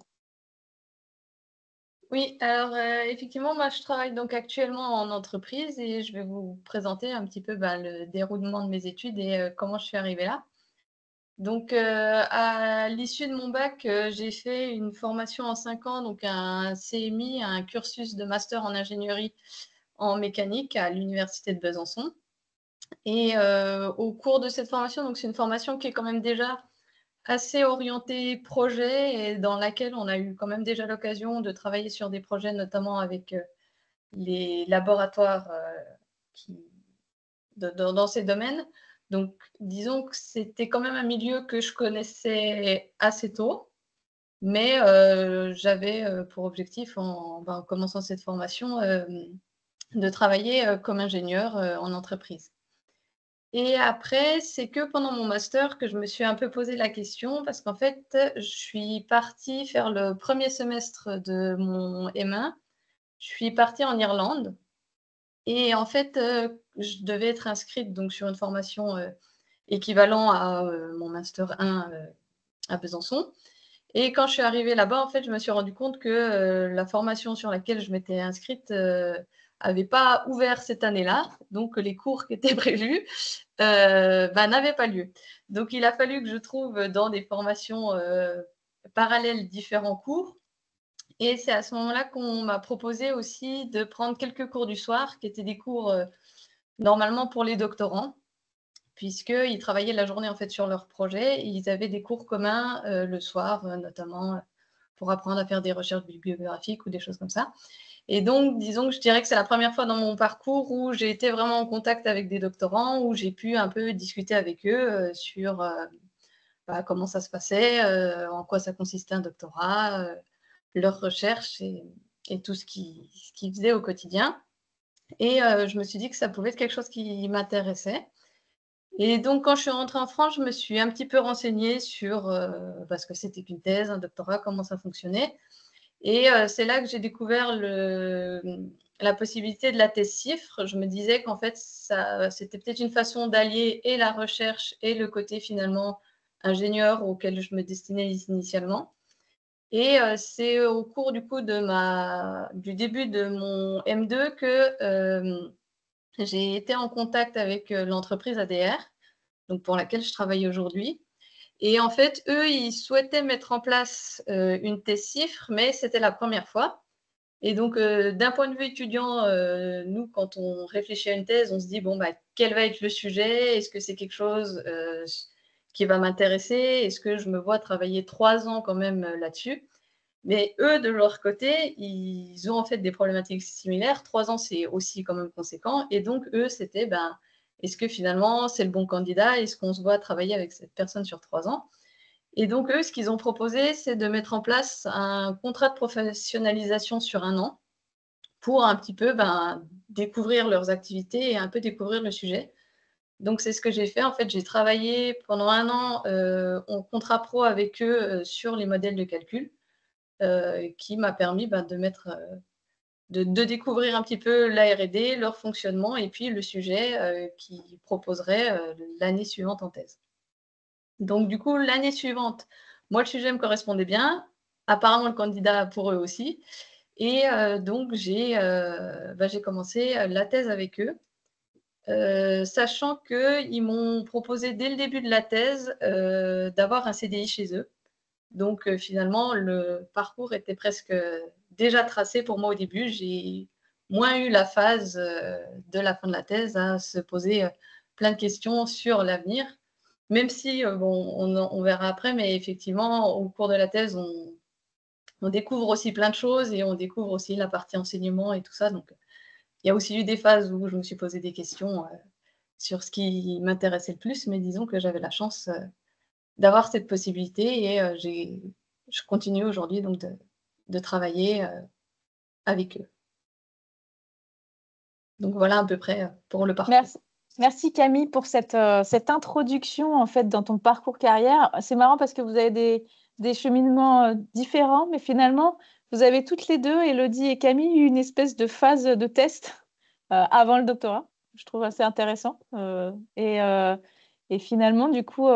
Oui, alors effectivement, moi je travaille donc actuellement en entreprise et je vais vous présenter un petit peu le déroulement de mes études et comment je suis arrivée là. Donc à l'issue de mon bac, j'ai fait une formation en 5 ans, donc un CMI, un cursus de master en ingénierie en mécanique à l'université de Besançon. Et au cours de cette formation, donc c'est une formation qui est quand même déjà assez orientée projet et dans laquelle on a eu quand même déjà l'occasion de travailler sur des projets, notamment avec les laboratoires dans ces domaines. Donc, disons que c'était quand même un milieu que je connaissais assez tôt, mais j'avais pour objectif, en commençant cette formation, de travailler comme ingénieur en entreprise. Et après, c'est que pendant mon master que je me suis un peu posé la question parce qu'en fait, je suis partie faire le premier semestre de mon M1. Je suis partie en Irlande et en fait, je devais être inscrite donc sur une formation équivalent à mon master 1 à Besançon. Et quand je suis arrivée là-bas, en fait, je me suis rendu compte que la formation sur laquelle je m'étais inscrite n'avait pas ouvert cette année-là, donc les cours qui étaient prévus n'avaient pas lieu. Donc, il a fallu que je trouve dans des formations parallèles différents cours. Et c'est à ce moment-là qu'on m'a proposé aussi de prendre quelques cours du soir, qui étaient des cours normalement pour les doctorants, puisqu'ils travaillaient la journée en fait sur leur projet. Et ils avaient des cours communs le soir, notamment pour apprendre à faire des recherches bibliographiques ou des choses comme ça. Et donc, disons que je dirais que c'est la première fois dans mon parcours où j'ai été vraiment en contact avec des doctorants, où j'ai pu un peu discuter avec eux sur comment ça se passait, en quoi ça consistait un doctorat, leurs recherches et tout ce qu'ils faisaient au quotidien. Et je me suis dit que ça pouvait être quelque chose qui m'intéressait. Et donc, quand je suis rentrée en France, je me suis un petit peu renseignée sur ce que c'était qu'une thèse, un doctorat, comment ça fonctionnait. Et c'est là que j'ai découvert la possibilité de la thèse CIFRE. Je me disais qu'en fait, c'était peut-être une façon d'allier et la recherche et le côté finalement ingénieur auquel je me destinais initialement. Et c'est au cours du coup du début de mon M2 que j'ai été en contact avec l'entreprise ADR, donc pour laquelle je travaille aujourd'hui. Et en fait, eux, ils souhaitaient mettre en place une thèse CIFRE, mais c'était la première fois. Et donc, d'un point de vue étudiant, nous, quand on réfléchit à une thèse, on se dit, bon, quel va être le sujet? Est-ce que c'est quelque chose qui va m'intéresser? Est-ce que je me vois travailler 3 ans quand même là-dessus? Mais eux, de leur côté, ils ont en fait des problématiques similaires. 3 ans, c'est aussi quand même conséquent. Et donc, eux, c'était, est-ce que finalement, c'est le bon candidat? Est-ce qu'on se voit travailler avec cette personne sur 3 ans? Et donc, eux, ce qu'ils ont proposé, c'est de mettre en place un contrat de professionnalisation sur 1 an pour un petit peu découvrir leurs activités et un peu découvrir le sujet. Donc, c'est ce que j'ai fait. En fait, j'ai travaillé pendant 1 an en contrat pro avec eux sur les modèles de calcul qui m'a permis de mettre de découvrir un petit peu la R&D, leur fonctionnement et puis le sujet qu'ils proposeraient l'année suivante en thèse. Donc du coup, l'année suivante, moi, le sujet me correspondait bien, apparemment le candidat pour eux aussi. Et donc, j'ai commencé la thèse avec eux, sachant qu'ils m'ont proposé dès le début de la thèse d'avoir un CDI chez eux. Donc, finalement, le parcours était presque déjà tracé pour moi au début. J'ai moins eu la phase de la fin de la thèse à se poser plein de questions sur l'avenir, même si, bon, on verra après, mais effectivement, au cours de la thèse, on découvre aussi plein de choses et on découvre aussi la partie enseignement et tout ça. Donc, il y a aussi eu des phases où je me suis posé des questions sur ce qui m'intéressait le plus, mais disons que j'avais la chance d'avoir cette possibilité et je continue aujourd'hui donc de travailler avec eux. Donc voilà à peu près pour le parcours. Merci Camille pour cette introduction en fait dans ton parcours carrière. C'est marrant parce que vous avez des cheminements différents, mais finalement, vous avez toutes les deux, Élodie et Camille, eu une espèce de phase de test avant le doctorat. Je trouve assez intéressant. Et finalement, du coup,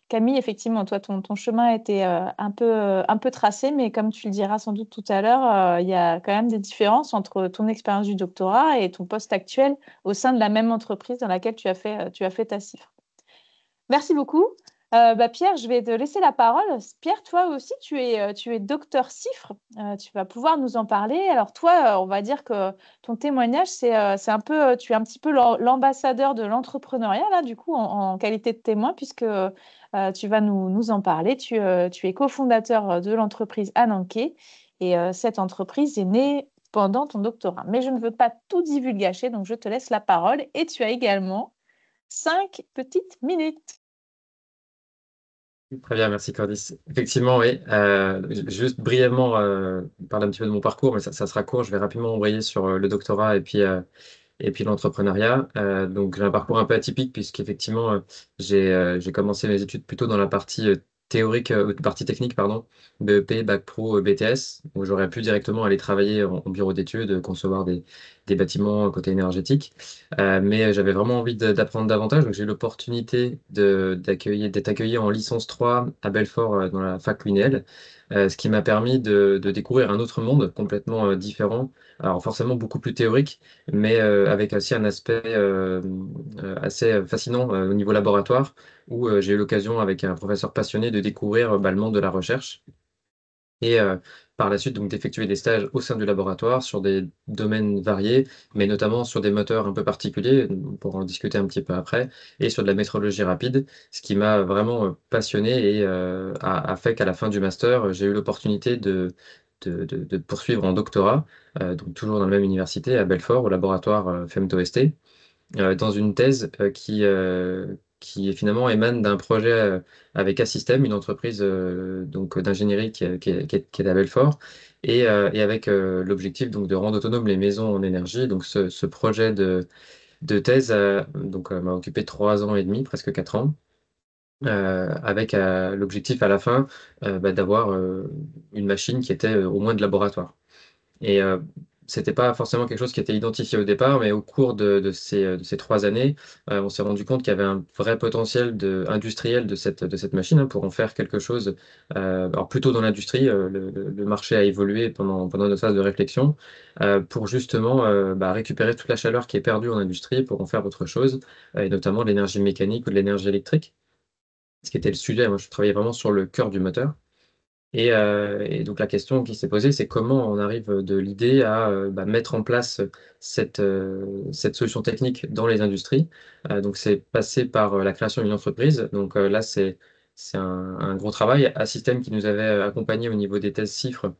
Camille, effectivement, toi, ton chemin a été un peu tracé, mais comme tu le diras sans doute tout à l'heure, il y a quand même des différences entre ton expérience du doctorat et ton poste actuel au sein de la même entreprise dans laquelle tu as fait ta CIFRE. Merci beaucoup. Pierre, je vais te laisser la parole. Pierre, toi aussi, tu es docteur CIFRE. Tu vas pouvoir nous en parler. Alors toi, on va dire que ton témoignage, tu es un petit peu l'ambassadeur de l'entrepreneuriat, là, du coup, en qualité de témoin, puisque tu vas nous en parler. Tu es cofondateur de l'entreprise Ananké et cette entreprise est née pendant ton doctorat. Mais je ne veux pas tout divulgacher, donc je te laisse la parole. Et tu as également 5 petites minutes. Très bien, merci Cordis. Effectivement, oui. Juste brièvement parler un petit peu de mon parcours, mais ça sera court. Je vais rapidement embrayer sur le doctorat et puis l'entrepreneuriat. Donc j'ai un parcours un peu atypique puisqu'effectivement j'ai commencé mes études plutôt dans la partie théorique, partie technique, pardon, BEP, Bac Pro, BTS, où j'aurais pu directement aller travailler en bureau d'études, concevoir des bâtiments côté énergétique. Mais j'avais vraiment envie d'apprendre davantage, donc j'ai eu l'opportunité d'être accueilli en licence 3 à Belfort dans la fac Lunel, ce qui m'a permis de découvrir un autre monde complètement différent. Alors forcément beaucoup plus théorique, mais avec aussi un aspect assez fascinant au niveau laboratoire, où j'ai eu l'occasion, avec un professeur passionné, de découvrir le monde de la recherche et par la suite donc d'effectuer des stages au sein du laboratoire sur des domaines variés, mais notamment sur des moteurs un peu particuliers, on pourra en discuter un petit peu après, et sur de la métrologie rapide, ce qui m'a vraiment passionné et a fait qu'à la fin du master, j'ai eu l'opportunité de poursuivre en doctorat, donc toujours dans la même université, à Belfort, au laboratoire FEMTO-ST, dans une thèse qui finalement émane d'un projet avec Assystem, une entreprise donc d'ingénierie qui est à Belfort, et avec l'objectif donc de rendre autonomes les maisons en énergie. Donc ce projet de thèse m'a occupé 3 ans et demi, presque 4 ans. Avec l'objectif à la fin d'avoir une machine qui était au moins de laboratoire. Et c'était pas forcément quelque chose qui était identifié au départ, mais au cours de ces 3 années, on s'est rendu compte qu'il y avait un vrai potentiel industriel de cette machine, hein, pour en faire quelque chose. Alors plutôt dans l'industrie, le marché a évolué pendant notre phase de réflexion, pour justement récupérer toute la chaleur qui est perdue en industrie pour en faire autre chose, et notamment de l'énergie mécanique ou de l'énergie électrique, ce qui était le sujet. Moi, je travaillais vraiment sur le cœur du moteur. Et donc la question qui s'est posée, c'est comment on arrive de l'idée à mettre en place cette solution technique dans les industries. Donc c'est passé par la création d'une entreprise. Donc là, c'est un gros travail. Assystem, qui nous avait accompagnés au niveau des thèses CIFRE,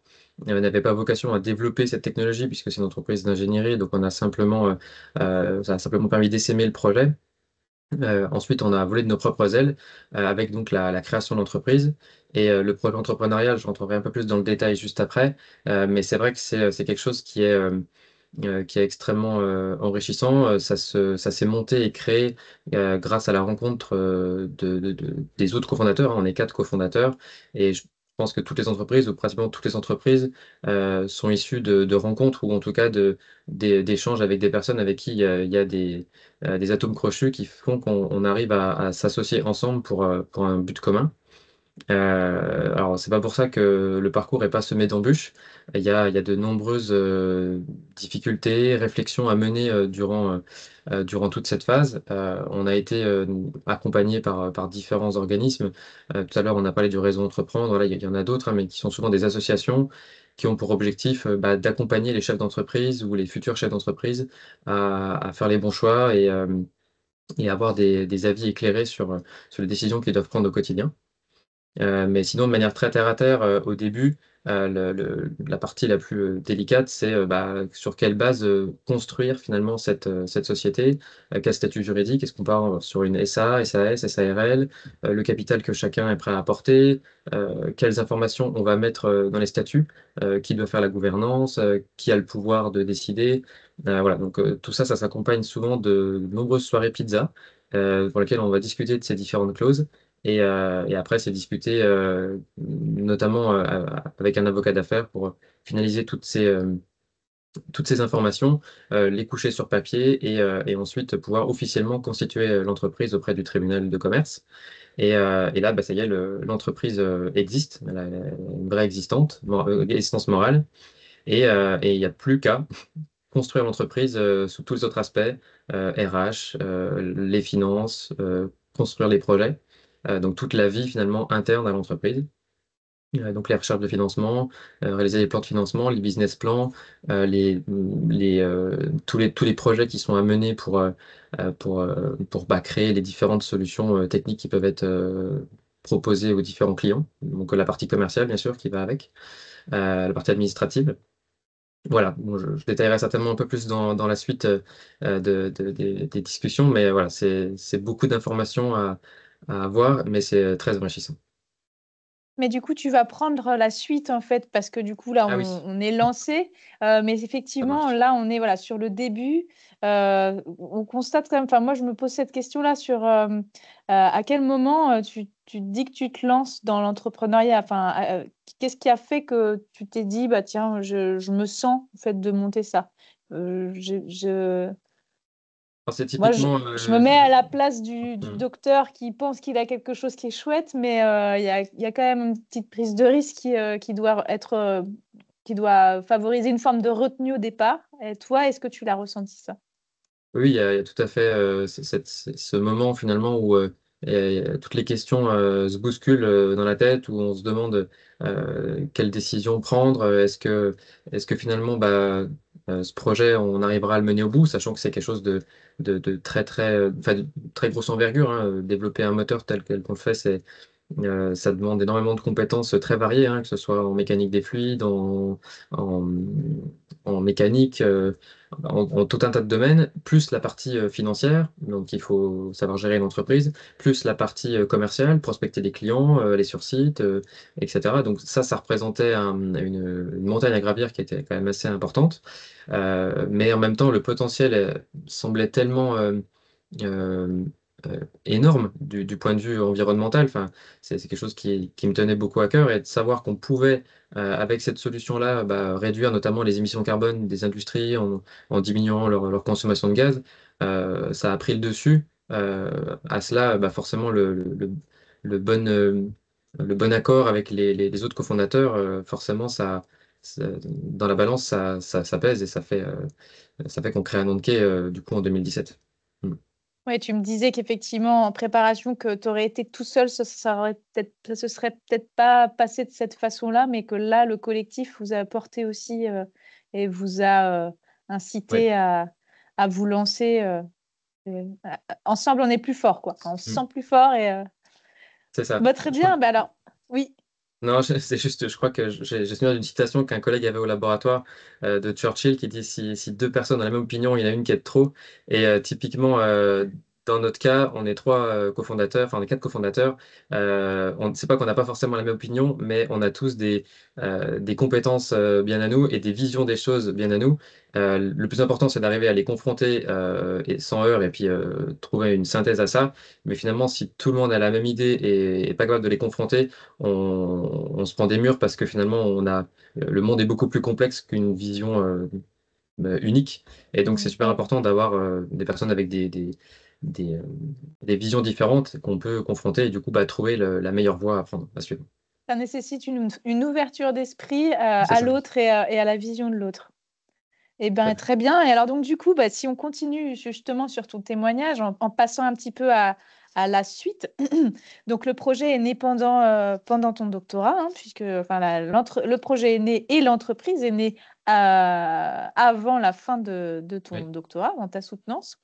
n'avait pas vocation à développer cette technologie puisque c'est une entreprise d'ingénierie. Donc ça a simplement permis d'essaimer le projet. Ensuite, on a volé de nos propres ailes avec donc la création d'entreprise et le projet entrepreneurial. Je rentrerai un peu plus dans le détail juste après, mais c'est vrai que c'est quelque chose qui est extrêmement enrichissant. Ça s'est monté et créé grâce à la rencontre des autres cofondateurs, hein. On est 4 cofondateurs et je pense que toutes les entreprises, ou pratiquement toutes les entreprises, sont issues de rencontres ou en tout cas d'échanges avec des personnes avec qui il y a des atomes crochus qui font qu'on arrive à s'associer ensemble pour un but commun. Alors, c'est pas pour ça que le parcours est pas semé d'embûches. Il y a de nombreuses difficultés, réflexions à mener durant toute cette phase. On a été accompagné par différents organismes. Tout à l'heure, on a parlé du réseau Entreprendre. Là, il y en a d'autres, hein, mais qui sont souvent des associations qui ont pour objectif d'accompagner les chefs d'entreprise ou les futurs chefs d'entreprise à faire les bons choix et avoir des avis éclairés sur les décisions qu'ils doivent prendre au quotidien. Mais sinon, de manière très terre à terre, au début, la partie la plus délicate, c'est sur quelle base construire finalement cette société, quel statut juridique, est-ce qu'on part sur une SA, SAS, SARL, le capital que chacun est prêt à apporter, quelles informations on va mettre dans les statuts, qui doit faire la gouvernance, qui a le pouvoir de décider. Voilà, donc tout ça, ça s'accompagne souvent de nombreuses soirées pizza, pour lesquelles on va discuter de ces différentes clauses. Et après, c'est discuter notamment avec un avocat d'affaires pour finaliser toutes ces informations, les coucher sur papier et ensuite pouvoir officiellement constituer l'entreprise auprès du tribunal de commerce. Et là, ça y est, l'entreprise existe, elle a une vraie existence morale. Et il n'y a plus qu'à construire l'entreprise sous tous les autres aspects, RH, les finances, construire les projets. Donc toute la vie finalement interne à l'entreprise. Donc les recherches de financement, réaliser les plans de financement, les business plans, tous les projets qui sont à mener pour créer les différentes solutions techniques qui peuvent être proposées aux différents clients. Donc la partie commerciale, bien sûr, qui va avec, la partie administrative. Voilà, bon, je détaillerai certainement un peu plus dans la suite des discussions, mais voilà, c'est beaucoup d'informations à avoir, mais c'est très enrichissant. Mais du coup, tu vas prendre la suite en fait, parce que du coup, là, Ah oui, on est lancé. Mais ça effectivement, marche. là, on est voilà, sur le début. On constate quand même, enfin, moi, je me pose cette question-là sur à quel moment tu te dis que tu te lances dans l'entrepreneuriat. Enfin, qu'est-ce qui a fait que tu t'es dit, bah, tiens, je me sens en fait de monter ça. Euh, je, je- Alors, c'est Moi, typiquement. je me mets à la place du Hmm. docteur qui pense qu'il a quelque chose qui est chouette, mais il y a quand même une petite prise de risque qui doit être, qui doit favoriser une forme de retenue au départ. Et toi, est-ce que tu l'as ressenti ça? Oui, il y a tout à fait ce moment finalement où toutes les questions se bousculent dans la tête, où on se demande quelle décision prendre. Est-ce que finalement ce projet, on arrivera à le mener au bout, sachant que c'est quelque chose de très très, enfin, de très grosse envergure, hein. Développer un moteur tel qu'on le fait, ça demande énormément de compétences très variées, hein, que ce soit en mécanique des fluides, en, en mécanique, en tout un tas de domaines, plus la partie financière, donc il faut savoir gérer une entreprise, plus la partie commerciale, prospecter des clients, aller sur site, etc. Donc ça représentait une montagne à gravir qui était quand même assez importante. Mais en même temps, le potentiel semblait tellement euh, énorme du point de vue environnemental. Enfin, c'est quelque chose qui me tenait beaucoup à cœur et de savoir qu'on pouvait, avec cette solution-là, réduire notamment les émissions carbone des industries en diminuant leur consommation de gaz, ça a pris le dessus. À cela, forcément, le bon accord avec les autres cofondateurs, forcément, dans la balance, ça pèse et ça fait qu'on crée un Nonquet, du coup, en 2017. Mm. Oui, tu me disais qu'effectivement, en préparation, que tu aurais été tout seul, ça se serait peut-être pas passé de cette façon-là, mais que là, le collectif vous a apporté aussi et vous a Ouais. incité à vous lancer. Ensemble, on est plus fort, quoi. On se Mm. sent plus fort C'est ça. bah, très Je crois bien. Bah alors, oui. Non, c'est juste, je crois que j'ai souvenir d'une citation qu'un collègue avait au laboratoire de Churchill qui dit si deux personnes ont la même opinion, il y en a une qui est de trop. Et typiquement, dans notre cas, on est trois cofondateurs, enfin on est quatre cofondateurs. C'est pas qu'on n'a pas forcément la même opinion, mais on a tous des compétences bien à nous et des visions des choses bien à nous. Le plus important, c'est d'arriver à les confronter et sans heurts et puis trouver une synthèse à ça. Mais finalement, si tout le monde a la même idée et est pas capable de les confronter, on se prend des murs parce que finalement, le monde est beaucoup plus complexe qu'une vision unique. Et donc, c'est super important d'avoir des personnes avec des, euh, des visions différentes qu'on peut confronter et du coup, trouver la meilleure voie à prendre, à suivre. Ça nécessite une ouverture d'esprit C'est à ça. l'autre et à la vision de l'autre. Eh bien, Ouais. très bien. Et alors, donc, du coup, si on continue justement sur ton témoignage, en passant un petit peu à la suite. Donc, le projet est né pendant ton doctorat, hein, puisque enfin, le projet est né et l'entreprise est née avant la fin de ton Oui. doctorat, dans ta soutenance.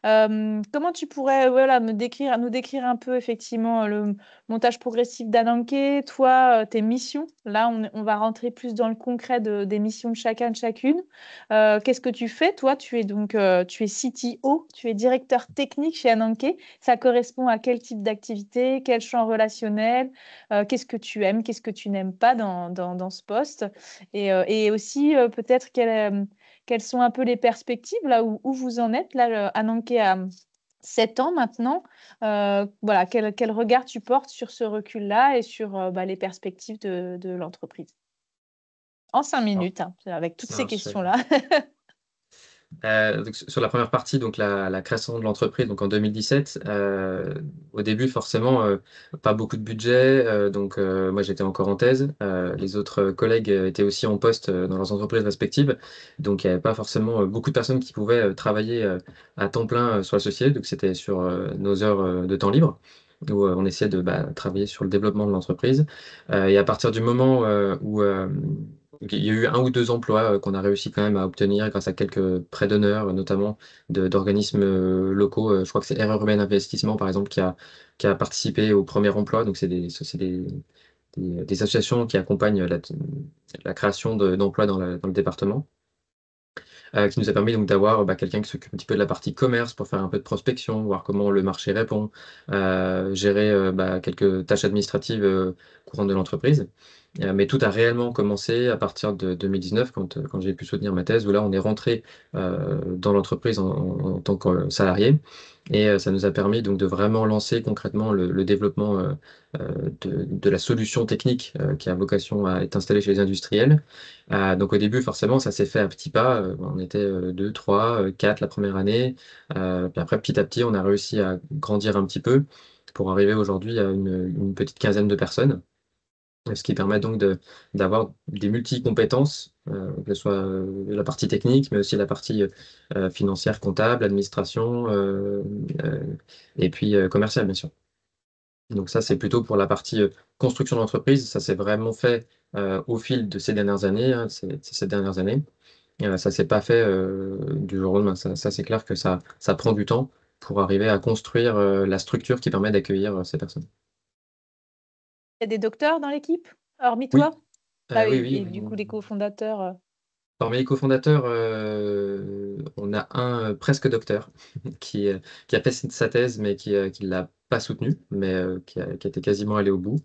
Comment tu pourrais nous décrire un peu effectivement le montage progressif d'Ananke, toi, tes missions. Là, on va rentrer plus dans le concret des missions de chacun, de chacune. Qu'est-ce que tu fais? Toi, tu es CTO, tu es directeur technique chez Ananke. Ça correspond à quel type d'activité, quel champ relationnel, qu'est-ce que tu aimes, qu'est-ce que tu n'aimes pas dans ce poste, et aussi peut-être quelles sont un peu les perspectives là où vous en êtes. Là, Ananke a 7 ans maintenant. Voilà, quel regard tu portes sur ce recul-là et sur les perspectives de l'entreprise? En 5 Alors, minutes, hein, avec toutes ça ces marche. questions-là. Donc, sur la première partie, donc la création de l'entreprise, donc en 2017, au début forcément pas beaucoup de budget, donc moi j'étais encore en thèse, les autres collègues étaient aussi en poste dans leurs entreprises respectives, donc il n'y avait pas forcément beaucoup de personnes qui pouvaient travailler à temps plein sur la société, donc c'était sur nos heures de temps libre où on essayait de travailler sur le développement de l'entreprise. Et à partir du moment où donc, il y a eu un ou deux emplois qu'on a réussi quand même à obtenir grâce à quelques prêts d'honneur, notamment d'organismes locaux. Je crois que c'est Erreur Urbaine Investissement, par exemple, qui a participé au premier emploi. Donc, des associations qui accompagnent la création d'emplois dans le département, qui nous a permis donc d'avoir quelqu'un qui s'occupe un petit peu de la partie commerce pour faire un peu de prospection, voir comment le marché répond, gérer quelques tâches administratives courantes de l'entreprise. Mais tout a réellement commencé à partir de 2019, quand j'ai pu soutenir ma thèse, où là, on est rentré dans l'entreprise en tant que salarié. Et ça nous a permis donc de vraiment lancer concrètement le développement de la solution technique qui a vocation à être installée chez les industriels. Donc au début, forcément, ça s'est fait à petits pas. On était 2, 3, 4 la première année. Puis après, petit à petit, on a réussi à grandir un petit peu pour arriver aujourd'hui à une petite quinzaine de personnes, ce qui permet donc d'avoir des multi-compétences, que ce soit la partie technique, mais aussi la partie financière, comptable, administration, euh, et puis commerciale, bien sûr. Donc ça, c'est plutôt pour la partie construction d'entreprise. Ça s'est vraiment fait au fil de ces dernières années, hein, ces dernières années. Ça s'est pas fait du jour au lendemain. Ça, c'est clair que ça prend du temps pour arriver à construire la structure qui permet d'accueillir ces personnes. Il y a des docteurs dans l'équipe, hormis Oui, toi? Ah oui, oui, oui. et du coup, les cofondateurs. Parmi les cofondateurs, on a un presque docteur qui a fait sa thèse, mais qui ne l'a pas soutenu, mais qui a été quasiment allé au bout,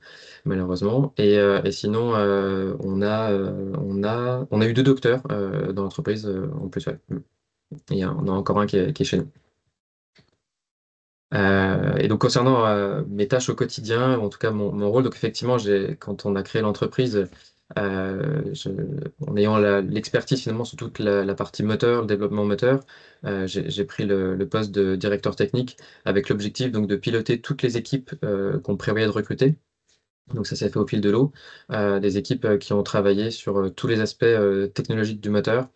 malheureusement. Et sinon, on a eu deux docteurs dans l'entreprise en plus. Ouais. Et on a encore un qui est chez nous. Et donc concernant mes tâches au quotidien, ou en tout cas mon rôle, donc effectivement, quand on a créé l'entreprise, en ayant l'expertise finalement sur toute la partie moteur, le développement moteur, j'ai pris le poste de directeur technique avec l'objectif donc de piloter toutes les équipes qu'on prévoyait de recruter. Donc ça s'est fait au fil de l'eau. Des équipes qui ont travaillé sur tous les aspects technologiques du moteur,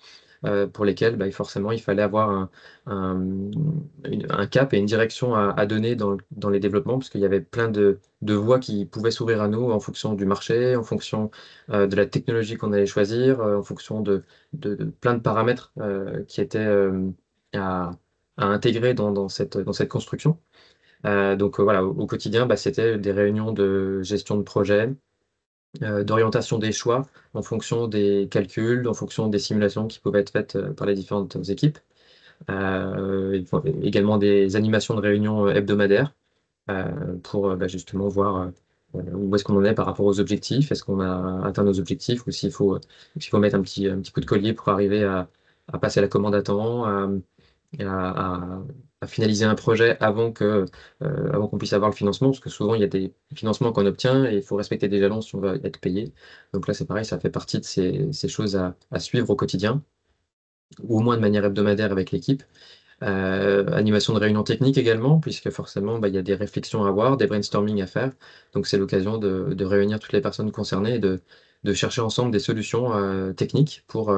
pour lesquels forcément il fallait avoir un cap et une direction à donner dans les développements, parce qu'il y avait plein de voies qui pouvaient s'ouvrir à nous en fonction du marché, en fonction de la technologie qu'on allait choisir, en fonction de plein de paramètres qui étaient à, à intégrer dans cette construction. Donc voilà, au quotidien, c'était des réunions de gestion de projet, d'orientation des choix en fonction des calculs, en fonction des simulations qui pouvaient être faites par les différentes équipes. Ils font également des animations de réunions hebdomadaires pour justement voir où est-ce qu'on en est par rapport aux objectifs. Est-ce qu'on a atteint nos objectifs ou s'il faut mettre un petit coup de collier pour arriver à passer la commande à temps, à finaliser un projet avant qu'on puisse avoir le financement, parce que souvent il y a des financements qu'on obtient et il faut respecter des jalons si on veut être payé. Donc là, c'est pareil, ça fait partie de ces choses à suivre au quotidien, ou au moins de manière hebdomadaire avec l'équipe. Animation de réunions techniques également, puisque forcément, il y a des réflexions à avoir, des brainstorming à faire. Donc c'est l'occasion de réunir toutes les personnes concernées et de chercher ensemble des solutions techniques pour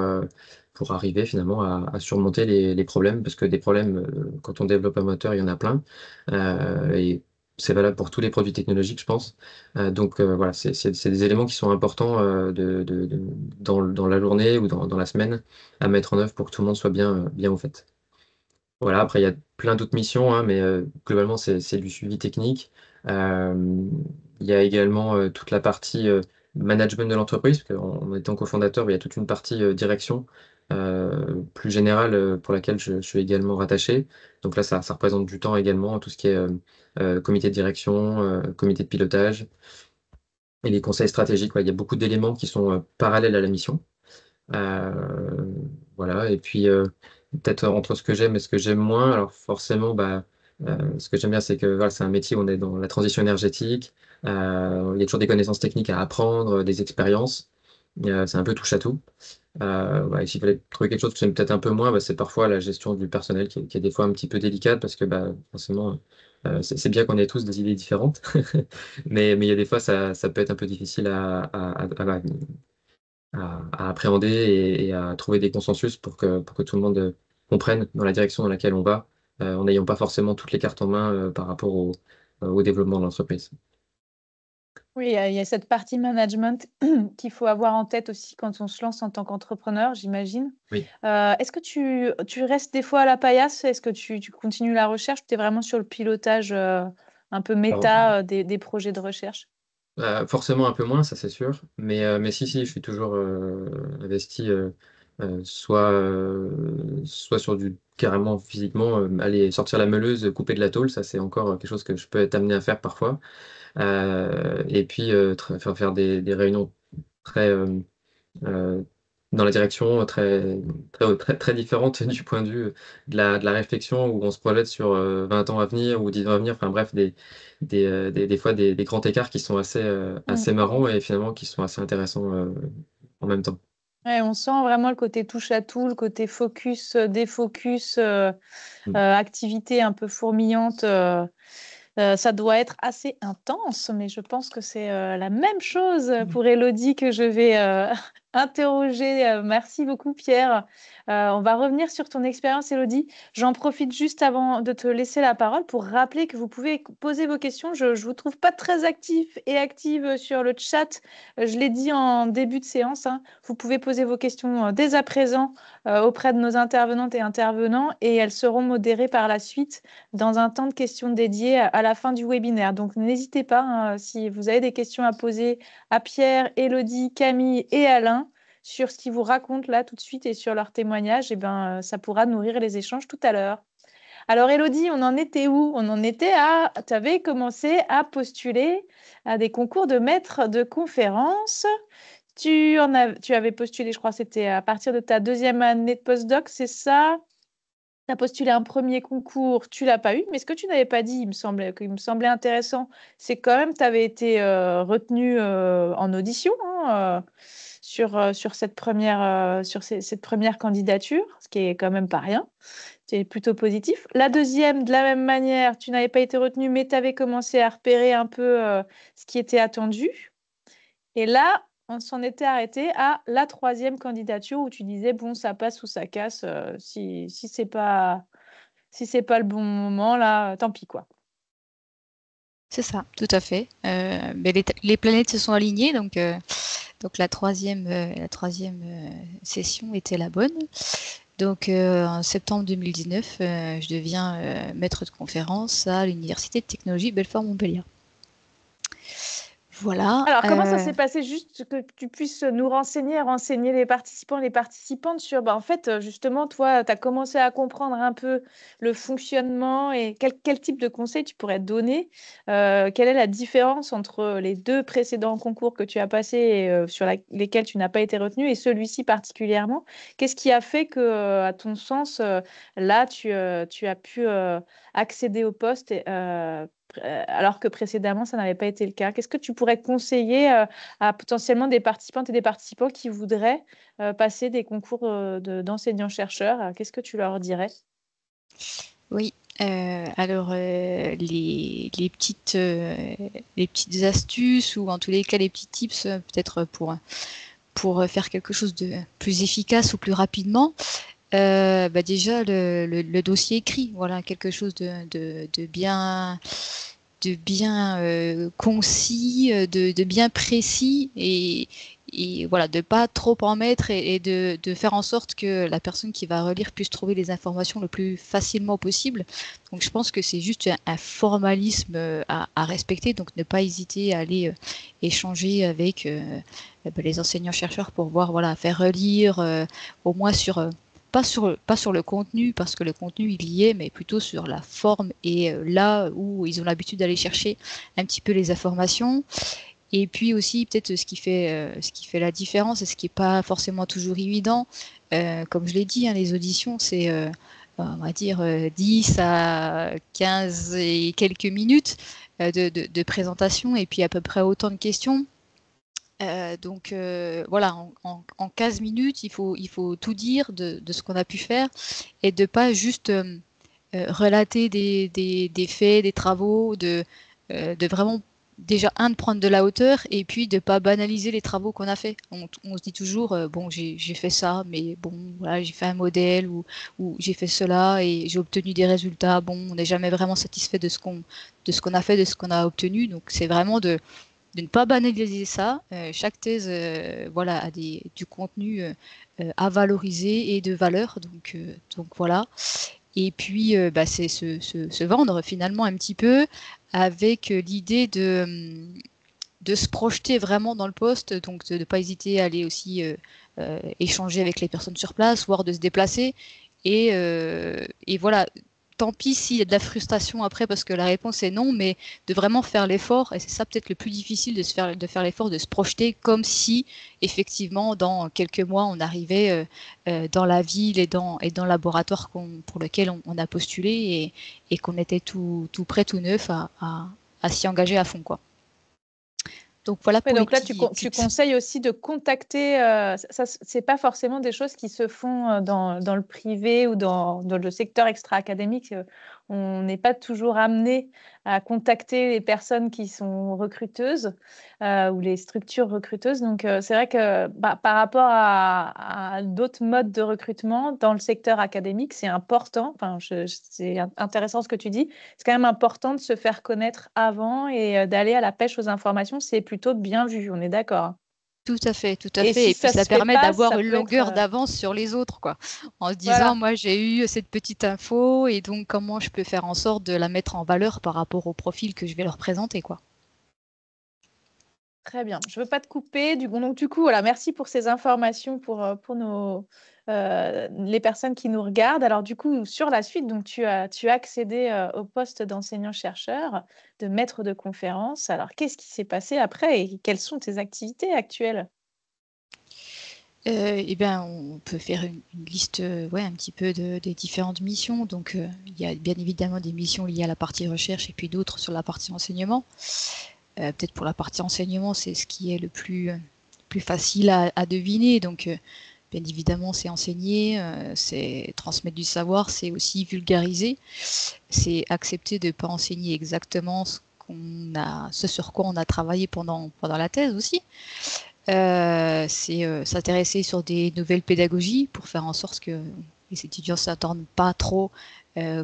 arriver finalement à surmonter les problèmes, parce que des problèmes, quand on développe un moteur, il y en a plein. Et c'est valable pour tous les produits technologiques, je pense. Donc voilà, c'est des éléments qui sont importants dans la journée ou dans la semaine à mettre en œuvre pour que tout le monde soit bien au fait. Voilà, après, il y a plein d'autres missions, hein, mais globalement, c'est du suivi technique. Euh, il y a également toute la partie management de l'entreprise, parce qu'en étant cofondateur, il y a toute une partie direction plus générale pour laquelle je suis également rattaché. Donc là, ça représente du temps également, tout ce qui est comité de direction, comité de pilotage et les conseils stratégiques. Ouais, il y a beaucoup d'éléments qui sont parallèles à la mission. Euh, voilà, et puis peut-être entre ce que j'aime et ce que j'aime moins, alors forcément, ce que j'aime bien, c'est que voilà, c'est un métier où on est dans la transition énergétique, il y a toujours des connaissances techniques à apprendre, des expériences, c'est un peu touche à tout. Et s'il fallait trouver quelque chose que j'aime peut-être un peu moins, c'est parfois la gestion du personnel qui est des fois un petit peu délicate parce que forcément, c'est bien qu'on ait tous des idées différentes, mais il y a des fois, ça peut être un peu difficile à appréhender et à trouver des consensus pour que tout le monde comprenne dans la direction dans laquelle on va, en n'ayant pas forcément toutes les cartes en main par rapport au développement de l'entreprise. Oui, il y a cette partie management qu'il faut avoir en tête aussi quand on se lance en tant qu'entrepreneur, j'imagine. Oui. Est-ce que tu restes des fois à la paillasse? Est-ce que tu continues la recherche? Tu es vraiment sur le pilotage un peu Alors, méta des projets de recherche? forcément un peu moins, ça c'est sûr, mais si, je suis toujours investi, soit sur du carrément physiquement, aller sortir la meuleuse, couper de la tôle, ça c'est encore quelque chose que je peux être amené à faire parfois. Et puis faire des réunions très euh, dans la direction très différente du point de vue de la réflexion où on se projette sur 20 ans à venir ou 10 ans à venir. Enfin bref, des fois des grands écarts qui sont assez marrants et finalement qui sont assez intéressants en même temps. Ouais, on sent vraiment le côté touche à tout, le côté focus, défocus, Mm. activité un peu fourmillante. Ça doit être assez intense, mais je pense que c'est la même chose pour Elodie que je vais interroger. Merci beaucoup, Pierre. On va revenir sur ton expérience, Elodie. J'en profite juste avant de te laisser la parole pour rappeler que vous pouvez poser vos questions. Je ne vous trouve pas très actif et active sur le chat. Je l'ai dit en début de séance, hein. Vous pouvez poser vos questions dès à présent auprès de nos intervenantes et intervenants et elles seront modérées par la suite dans un temps de questions dédié à la fin du webinaire. Donc, n'hésitez pas, hein, si vous avez des questions à poser à Pierre, Élodie, Camille et Alain sur ce qu'ils vous racontent là tout de suite et sur leurs témoignages, ça pourra nourrir les échanges tout à l'heure. Alors, Élodie, on en était où? On en était tu avais commencé à postuler à des concours de maître de conférences. Tu avais postulé, je crois, c'était à partir de ta deuxième année de postdoc, c'est ça? Tu as postulé un premier concours, tu l'as pas eu, mais ce que tu n'avais pas dit, il me semblait intéressant, c'est quand même tu avais été retenu en audition, hein, sur cette cette première candidature, ce qui est quand même pas rien. C'est plutôt positif. La deuxième, de la même manière, tu n'avais pas été retenu, mais tu avais commencé à repérer un peu ce qui était attendu. Et là, on s'en était arrêté à la troisième candidature où tu disais, bon, ça passe ou ça casse. Si c'est pas le bon moment, là, tant pis, quoi. C'est ça, tout à fait. Mais les planètes se sont alignées, donc la troisième session était la bonne. Donc en septembre 2019, je deviens maître de conférence à l'Université de technologie Belfort-Montbéliard. Voilà. Alors, comment ça s'est passé? Juste que tu puisses nous renseigner les participants, les participantes sur, en fait, justement, toi, tu as commencé à comprendre un peu le fonctionnement et quel type de conseils tu pourrais donner. Quelle est la différence entre les 2 précédents concours que tu as passés et sur lesquels tu n'as pas été retenu et celui-ci particulièrement? Qu'est-ce qui a fait que, à ton sens, là, tu as pu accéder au poste alors que précédemment, ça n'avait pas été le cas? Qu'est-ce que tu pourrais conseiller à potentiellement des participantes et des participants qui voudraient passer des concours d'enseignants-chercheurs? Qu'est-ce que tu leur dirais? Oui, alors les petites astuces ou en tous les cas les petits tips peut-être pour faire quelque chose de plus efficace ou plus rapidement. Déjà le dossier écrit, voilà, quelque chose de bien concis, de bien précis et voilà, de pas trop en mettre et de faire en sorte que la personne qui va relire puisse trouver les informations le plus facilement possible. Donc je pense que c'est juste un formalisme à respecter, donc ne pas hésiter à aller échanger avec les enseignants-chercheurs pour voir, voilà, faire relire au moins sur pas sur le contenu, parce que le contenu il y est, mais plutôt sur la forme et là où ils ont l'habitude d'aller chercher un petit peu les informations. Et puis aussi peut-être ce qui fait la différence et ce qui n'est pas forcément toujours évident, comme je l'ai dit, hein, les auditions c'est on va dire 10 à 15 et quelques minutes de présentation et puis à peu près autant de questions. Donc voilà, en 15 minutes, il faut tout dire de ce qu'on a pu faire et de pas juste relater des faits, des travaux, de vraiment déjà de prendre de la hauteur et puis de pas banaliser les travaux qu'on a fait. On se dit toujours bon j'ai fait ça, mais bon voilà j'ai fait un modèle ou j'ai fait cela et j'ai obtenu des résultats. Bon, on n'est jamais vraiment satisfait de ce qu'on a fait, de ce qu'on a obtenu. Donc c'est vraiment de ne pas banaliser ça. Chaque thèse voilà, a du contenu à valoriser et de valeur. Donc voilà. Et puis, c'est se vendre finalement un petit peu avec l'idée de se projeter vraiment dans le poste, donc de ne pas hésiter à aller aussi échanger avec les personnes sur place, voire de se déplacer. Et voilà, tant pis s'il y a de la frustration après parce que la réponse est non, mais de vraiment faire l'effort, et c'est ça peut-être le plus difficile de faire l'effort, de se projeter comme si effectivement dans quelques mois on arrivait dans la ville et dans le laboratoire pour lequel on a postulé et qu'on était tout prêt, tout neuf à s'y engager à fond, quoi. Donc voilà pour donc les là, tu tips. conseilles aussi de contacter, ça c'est pas forcément des choses qui se font dans le privé ou dans le secteur extra-académique. On n'est pas toujours amené à contacter les personnes qui sont recruteuses ou les structures recruteuses. Donc c'est vrai que par rapport à d'autres modes de recrutement dans le secteur académique, c'est important. Enfin, c'est intéressant ce que tu dis. C'est quand même important de se faire connaître avant et d'aller à la pêche aux informations. C'est plutôt bien vu, on est d'accord. Tout à fait, tout à Et fait. si Et puis ça se fait permet pas, d'avoir ça une peut longueur être, d'avance sur les autres, quoi. En se disant, voilà. moi j'ai eu cette petite info et donc comment je peux faire en sorte de la mettre en valeur par rapport au profil que je vais leur présenter, quoi. Très bien. Je ne veux pas te couper. Donc, du coup, voilà, merci pour ces informations pour les personnes qui nous regardent. Alors, du coup, sur la suite, donc, tu as accédé au poste d'enseignant-chercheur, de maître de conférence. Alors, qu'est-ce qui s'est passé après et quelles sont tes activités actuelles? Eh bien, on peut faire une liste ouais, un petit peu des différentes missions. Donc, il y a bien évidemment des missions liées à la partie recherche et puis d'autres sur la partie enseignement. Peut-être pour la partie enseignement, c'est ce qui est le plus facile à deviner. Donc, bien évidemment, c'est enseigner, c'est transmettre du savoir, c'est aussi vulgariser, c'est accepter de ne pas enseigner exactement ce sur quoi on a travaillé pendant la thèse aussi. C'est s'intéresser sur des nouvelles pédagogies pour faire en sorte que les étudiants ne s'attendent pas trop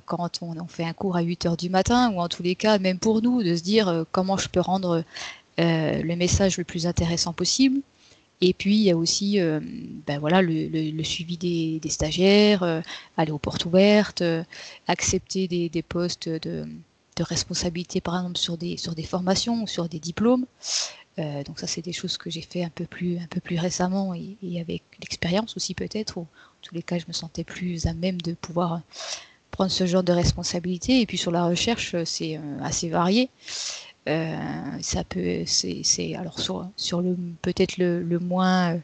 quand on fait un cours à 8h du matin, ou en tous les cas, même pour nous, de se dire comment je peux rendre le message le plus intéressant possible. Et puis, il y a aussi voilà, le suivi des stagiaires, aller aux portes ouvertes, accepter des postes de responsabilité, par exemple, sur des formations ou sur des diplômes. Donc ça, c'est des choses que j'ai fait un peu plus récemment et avec l'expérience aussi peut-être. En tous les cas, je me sentais plus à même de pouvoir prendre ce genre de responsabilité. Et puis sur la recherche, c'est assez varié. Ça peut, c'est alors sur le peut-être le moins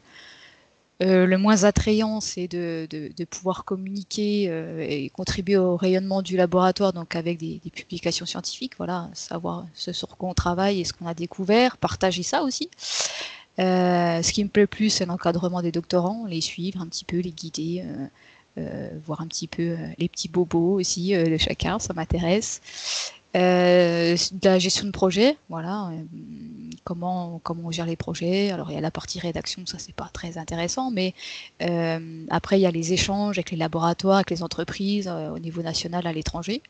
attrayant, c'est de pouvoir communiquer et contribuer au rayonnement du laboratoire, donc avec des publications scientifiques, voilà, savoir ce sur quoi on travaille et ce qu'on a découvert, partager ça aussi. Ce qui me plaît plus, c'est l'encadrement des doctorants, les suivre un petit peu, les guider, voir un petit peu les petits bobos aussi de chacun, ça m'intéresse. De la gestion de projet, voilà, comment on gère les projets. Alors il y a la partie rédaction, ça c'est pas très intéressant, mais après il y a les échanges avec les laboratoires, avec les entreprises au niveau national, à l'étranger.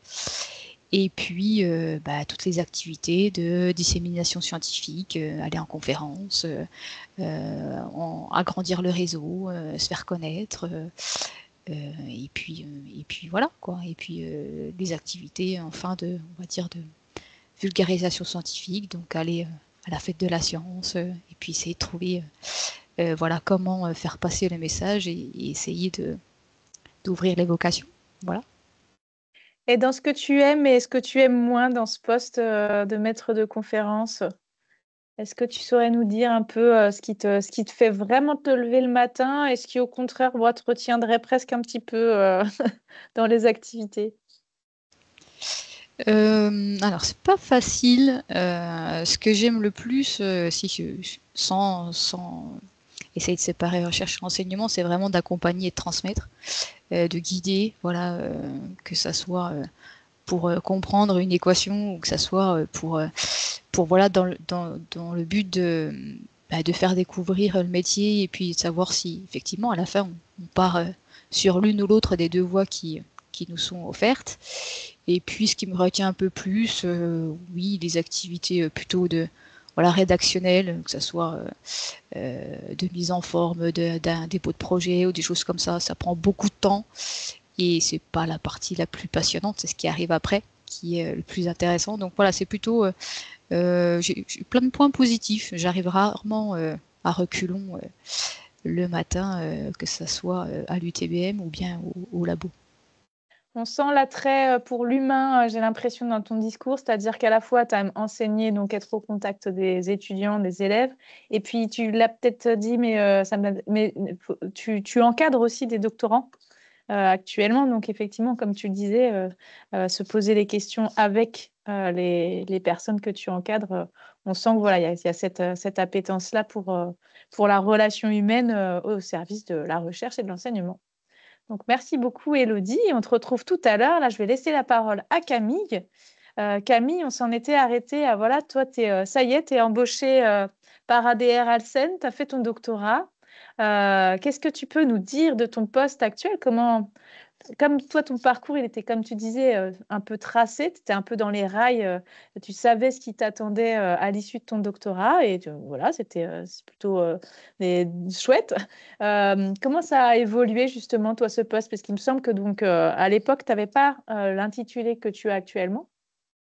Et puis toutes les activités de dissémination scientifique, aller en conférence, agrandir le réseau, se faire connaître. Et puis voilà quoi. Et puis des activités enfin on va dire de vulgarisation scientifique, donc aller à la fête de la science et puis essayer de trouver voilà comment faire passer le message et essayer d'ouvrir les vocations. Voilà. Et dans ce que tu aimes et ce que tu aimes moins dans ce poste de maître de conférence, est-ce que tu saurais nous dire un peu ce qui te fait vraiment te lever le matin et ce qui, au contraire, moi, te retiendrait presque un petit peu dans les activités? Alors, c'est pas facile. Ce que j'aime le plus, sans essayer de séparer recherche et enseignement, c'est vraiment d'accompagner et de transmettre, de guider, voilà, que ça soit pour comprendre une équation ou que ça soit pour voilà, dans le but de faire découvrir le métier et puis de savoir si effectivement à la fin on part sur l'une ou l'autre des deux voies qui nous sont offertes. Et puis ce qui me retient un peu plus, oui, les activités plutôt de voilà, rédactionnelles, que ça soit de mise en forme d'un dépôt de projet ou des choses comme ça prend beaucoup de temps et c'est pas la partie la plus passionnante, c'est ce qui arrive après qui est le plus intéressant. Donc voilà, c'est plutôt j'ai plein de points positifs. J'arrive rarement à reculons le matin, que ça soit à l'UTBM ou bien au labo. On sent l'attrait pour l'humain, j'ai l'impression, dans ton discours, c'est-à-dire qu'à la fois, tu aimes enseigner, donc être au contact des étudiants, des élèves, et puis tu l'as peut-être dit, mais, tu encadres aussi des doctorants actuellement. Donc, effectivement, comme tu le disais, se poser les questions avec les personnes que tu encadres, on sent que voilà, il y a cette appétence-là pour la relation humaine au service de la recherche et de l'enseignement. Donc, merci beaucoup, Élodie. On te retrouve tout à l'heure. Là, je vais laisser la parole à Camille. Camille, on s'en était arrêté à, voilà, toi, ça y est, tu es embauchée par ADR Alsen, tu as fait ton doctorat. Qu'est-ce que tu peux nous dire de ton poste actuel? Comme toi, ton parcours, il était, comme tu disais, un peu tracé, tu étais un peu dans les rails, tu savais ce qui t'attendait à l'issue de ton doctorat et voilà, c'est plutôt chouette. Comment ça a évolué justement, toi, ce poste? Parce qu'il me semble que donc, à l'époque, tu n'avais pas l'intitulé que tu as actuellement.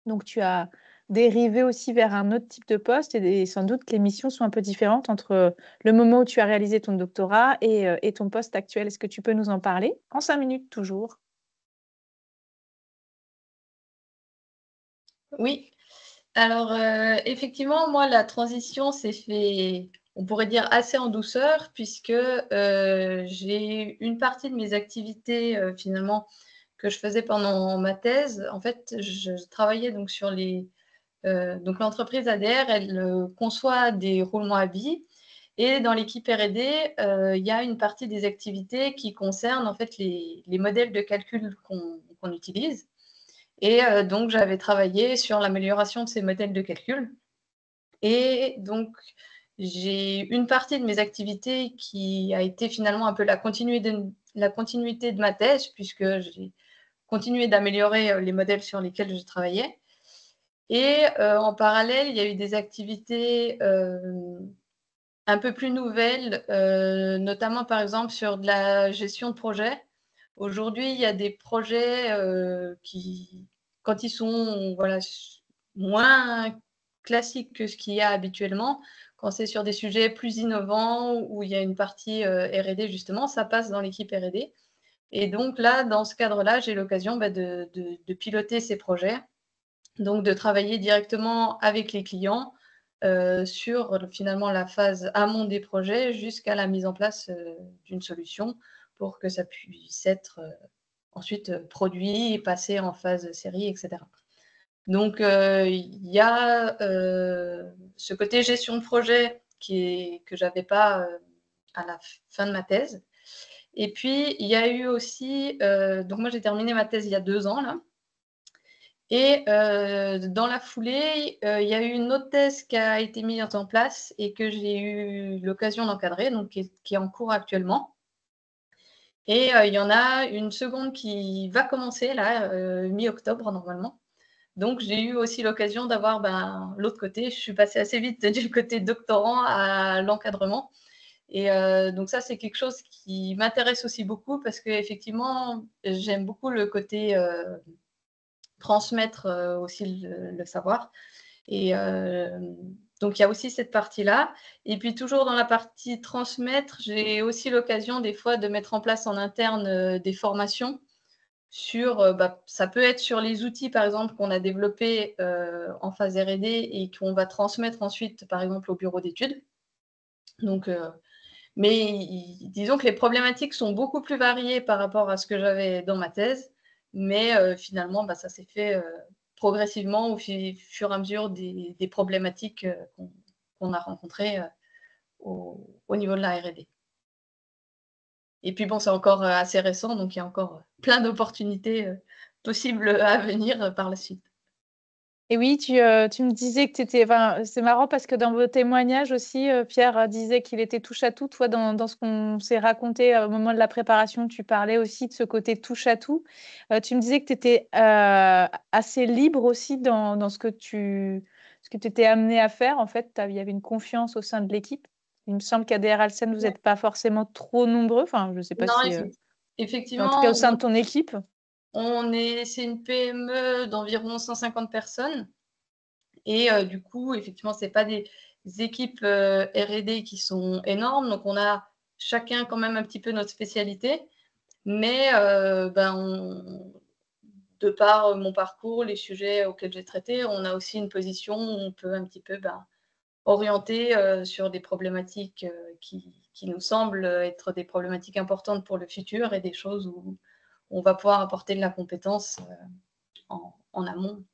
Donc, tu as dérivé aussi vers un autre type de poste et sans doute que les missions sont un peu différentes entre le moment où tu as réalisé ton doctorat et ton poste actuel. Est-ce que tu peux nous en parler? En 5 minutes toujours. Oui. Alors, effectivement, moi, la transition s'est fait, on pourrait dire, assez en douceur, puisque j'ai une partie de mes activités, finalement, que je faisais pendant ma thèse. En fait, je travaillais donc sur donc l'entreprise ADR, elle conçoit des roulements à billes. Et dans l'équipe R&D, il y a une partie des activités qui concernent en fait les modèles de calcul qu'on utilise. Et donc, j'avais travaillé sur l'amélioration de ces modèles de calcul. Et donc, j'ai une partie de mes activités qui a été finalement un peu la continuité de ma thèse, puisque j'ai continué d'améliorer les modèles sur lesquels je travaillais. Et en parallèle, il y a eu des activités un peu plus nouvelles, notamment par exemple sur de la gestion de projet. Aujourd'hui, il y a des projets qui, quand ils sont voilà, moins classique que ce qu'il y a habituellement. Quand c'est sur des sujets plus innovants, où il y a une partie R&D, justement, ça passe dans l'équipe R&D. Et donc là, dans ce cadre-là, j'ai l'occasion de piloter ces projets, donc de travailler directement avec les clients sur finalement la phase amont des projets jusqu'à la mise en place d'une solution pour que ça puisse être ensuite produit et passer en phase série, etc. Donc, il y a ce côté gestion de projet que je n'avais pas à la fin de ma thèse. Et puis, il y a eu aussi, donc moi j'ai terminé ma thèse il y a 2 ans là. Et dans la foulée, il y a eu une autre thèse qui a été mise en place et que j'ai eu l'occasion d'encadrer, donc qui est en cours actuellement. Et il y en a une seconde qui va commencer là, mi-octobre normalement. Donc j'ai eu aussi l'occasion d'avoir l'autre côté. Je suis passée assez vite du côté doctorant à l'encadrement. Et donc ça, c'est quelque chose qui m'intéresse aussi beaucoup parce qu'effectivement, j'aime beaucoup le côté transmettre aussi le savoir. Et donc, il y a aussi cette partie-là. Et puis, toujours dans la partie transmettre, j'ai aussi l'occasion des fois de mettre en place en interne des formations sur, ça peut être sur les outils, par exemple, qu'on a développés en phase R&D et qu'on va transmettre ensuite, par exemple, au bureau d'études. Donc, mais disons que les problématiques sont beaucoup plus variées par rapport à ce que j'avais dans ma thèse, mais finalement, ça s'est fait progressivement au fur et à mesure des problématiques qu'on a rencontrées au niveau de la R&D. Et puis bon, c'est encore assez récent, donc il y a encore plein d'opportunités possibles à venir par la suite. Et oui, tu me disais que tu étais. Enfin, c'est marrant parce que dans vos témoignages aussi, Pierre disait qu'il était touche à tout. Toi, dans ce qu'on s'est raconté au moment de la préparation, tu parlais aussi de ce côté touche à tout. Tu me disais que tu étais assez libre aussi dans ce que tu étais amené à faire. En fait, il y avait une confiance au sein de l'équipe. Il me semble qu'à DR Alcen, vous n'êtes pas forcément trop nombreux. Enfin, je ne sais pas Non, si. effectivement. En tout cas, au sein de ton équipe. C'est une PME d'environ 150 personnes. Et du coup, effectivement, ce n'est pas des équipes R&D qui sont énormes. Donc, on a chacun quand même un petit peu notre spécialité. Mais de par mon parcours, les sujets auxquels j'ai traité, on a aussi une position où on peut un petit peu orienter sur des problématiques qui nous semblent être des problématiques importantes pour le futur et des choses où on va pouvoir apporter de la compétence en amont.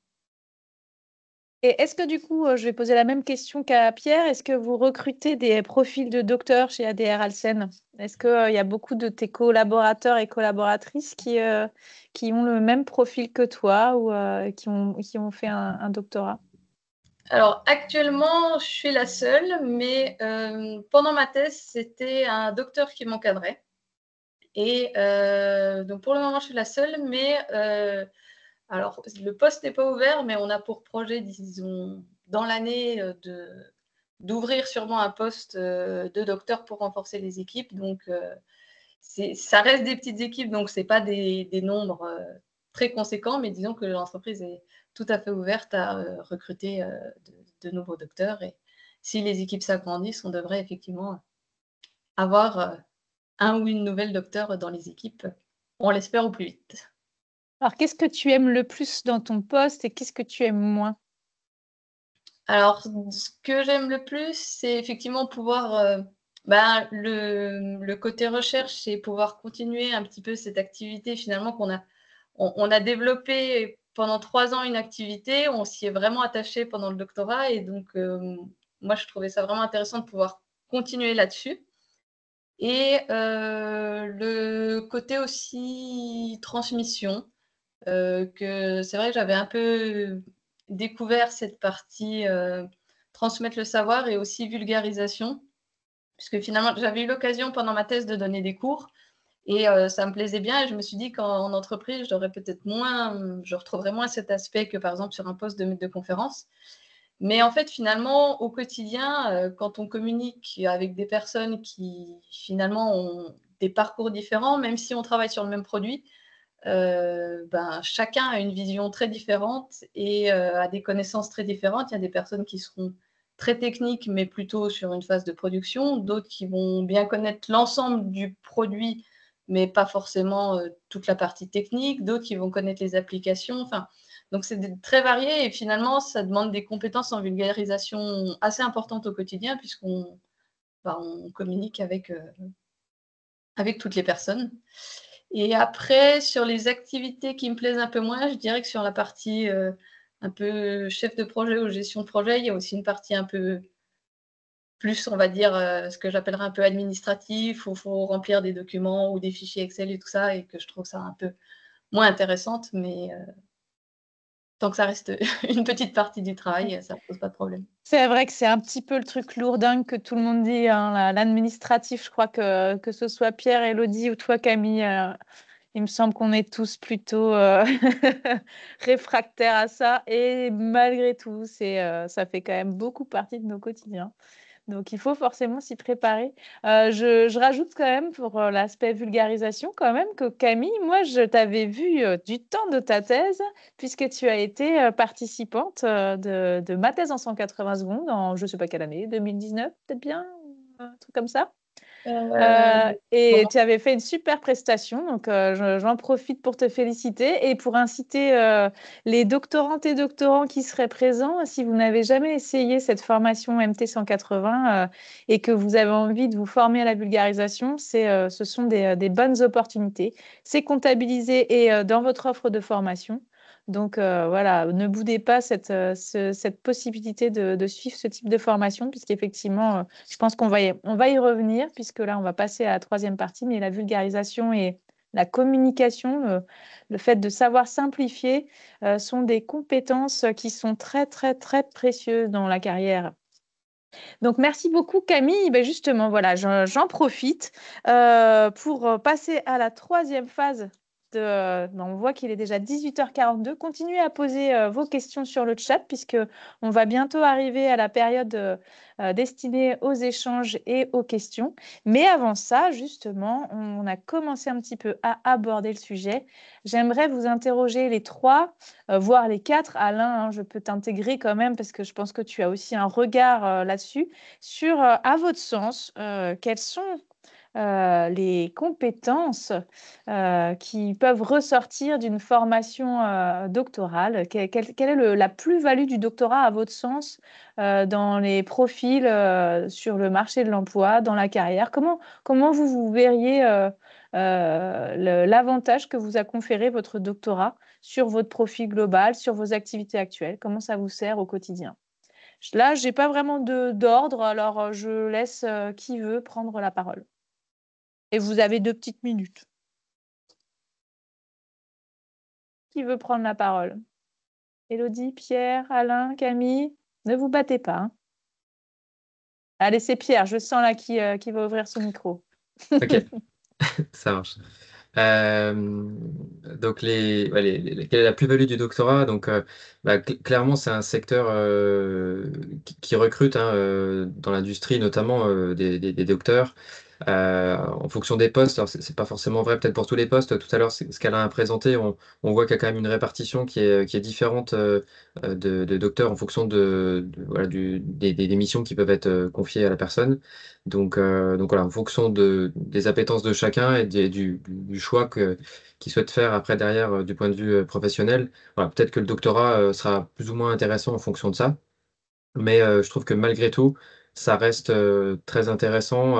Et est-ce que du coup, je vais poser la même question qu'à Pierre, est-ce que vous recrutez des profils de docteurs chez ADR Alcen? Est-ce qu'il y a beaucoup de tes collaborateurs et collaboratrices qui ont le même profil que toi ou qui ont fait un doctorat? Alors actuellement, je suis la seule, mais pendant ma thèse, c'était un docteur qui m'encadrait. Et donc pour le moment, je suis la seule, mais alors le poste n'est pas ouvert, mais on a pour projet, disons, dans l'année d'ouvrir sûrement un poste de docteur pour renforcer les équipes. Donc ça reste des petites équipes, donc ce n'est pas des nombres très conséquents, mais disons que l'entreprise est tout à fait ouverte à recruter de nouveaux docteurs. Et si les équipes s'agrandissent, on devrait effectivement avoir un ou une nouvelle docteur dans les équipes. On l'espère au plus vite. Alors, qu'est-ce que tu aimes le plus dans ton poste et qu'est-ce que tu aimes moins? Alors, ce que j'aime le plus, c'est effectivement pouvoir... le côté recherche, c'est pouvoir continuer un petit peu cette activité finalement on a développé pendant 3 ans une activité, on s'y est vraiment attaché pendant le doctorat et donc moi je trouvais ça vraiment intéressant de pouvoir continuer là-dessus. Et le côté aussi transmission, que c'est vrai que j'avais un peu découvert cette partie transmettre le savoir et aussi vulgarisation, puisque finalement j'avais eu l'occasion pendant ma thèse de donner des cours et ça me plaisait bien et je me suis dit qu'en entreprise, je retrouverais moins cet aspect que par exemple sur un poste de maître de conférence. Mais en fait, finalement, au quotidien, quand on communique avec des personnes qui finalement ont des parcours différents, même si on travaille sur le même produit, chacun a une vision très différente et a des connaissances très différentes. Il y a des personnes qui seront très techniques, mais plutôt sur une phase de production, d'autres qui vont bien connaître l'ensemble du produit, mais pas forcément toute la partie technique, d'autres qui vont connaître les applications. Donc, c'est très varié et finalement, ça demande des compétences en vulgarisation assez importantes au quotidien puisqu'on on communique avec toutes les personnes. Et après, sur les activités qui me plaisent un peu moins, je dirais que sur la partie un peu chef de projet ou gestion de projet, il y a aussi une partie un peu plus, on va dire, ce que j'appellerais un peu administratif, où il faut remplir des documents ou des fichiers Excel et tout ça, et que je trouve ça un peu moins intéressante, mais tant que ça reste une petite partie du travail, ça ne pose pas de problème. C'est vrai que c'est un petit peu le truc lourdingue que tout le monde dit, hein, l'administratif. Je crois que ce soit Pierre, Élodie ou toi, Camille, il me semble qu'on est tous plutôt réfractaires à ça. Et malgré tout, ça fait quand même beaucoup partie de nos quotidiens. Donc, il faut forcément s'y préparer. Je rajoute quand même pour l'aspect vulgarisation quand même que Camille, moi, je t'avais vu du temps de ta thèse puisque tu as été participante de ma thèse en 180 secondes en je ne sais pas quelle année, 2019 peut-être bien, un truc comme ça. Et tu avais fait une super prestation, donc j'en profite pour te féliciter et pour inciter les doctorantes et doctorants qui seraient présents, si vous n'avez jamais essayé cette formation MT 180 et que vous avez envie de vous former à la vulgarisation, ce sont des bonnes opportunités. C'est comptabilisé et dans votre offre de formation. Donc voilà, ne boudez pas cette possibilité de suivre ce type de formation, puisqu'effectivement, je pense qu'on va y revenir, puisque là, on va passer à la troisième partie, mais la vulgarisation et la communication, le fait de savoir simplifier, sont des compétences qui sont très, très, très précieuses dans la carrière. Donc, merci beaucoup, Camille. Ben justement, voilà, j'en profite pour passer à la troisième phase. On voit qu'il est déjà 18h42. Continuez à poser vos questions sur le chat puisqu'on va bientôt arriver à la période destinée aux échanges et aux questions. Mais avant ça, justement, on a commencé un petit peu à aborder le sujet. J'aimerais vous interroger les trois, voire les quatre. Alain, hein, je peux t'intégrer quand même parce que je pense que tu as aussi un regard là-dessus. Sur, à votre sens, quelles sont les compétences qui peuvent ressortir d'une formation doctorale? Quelle est la plus-value du doctorat à votre sens dans les profils sur le marché de l'emploi, dans la carrière? Comment vous verriez l'avantage que vous a conféré votre doctorat sur votre profil global, sur vos activités actuelles? Comment ça vous sert au quotidien? Là, je n'ai pas vraiment d'ordre, alors je laisse qui veut prendre la parole. Et vous avez 2 petites minutes. Qui veut prendre la parole? Élodie, Pierre, Alain, Camille? Ne vous battez pas. Hein. Allez, c'est Pierre, je sens là qui va ouvrir son micro. Ok, ça marche. Donc, quelle est la plus-value du doctorat? Donc, clairement, c'est un secteur qui recrute hein, dans l'industrie, notamment des docteurs. En fonction des postes, alors c'est pas forcément vrai peut-être pour tous les postes. Tout à l'heure, ce qu'elle a présenté, on voit qu'il y a quand même une répartition qui est différente de docteurs en fonction voilà, des missions qui peuvent être confiées à la personne. Donc voilà, en fonction des appétences de chacun et du choix qu'il souhaite faire après derrière du point de vue professionnel. Voilà, peut-être que le doctorat sera plus ou moins intéressant en fonction de ça. Mais je trouve que malgré tout, ça reste très intéressant.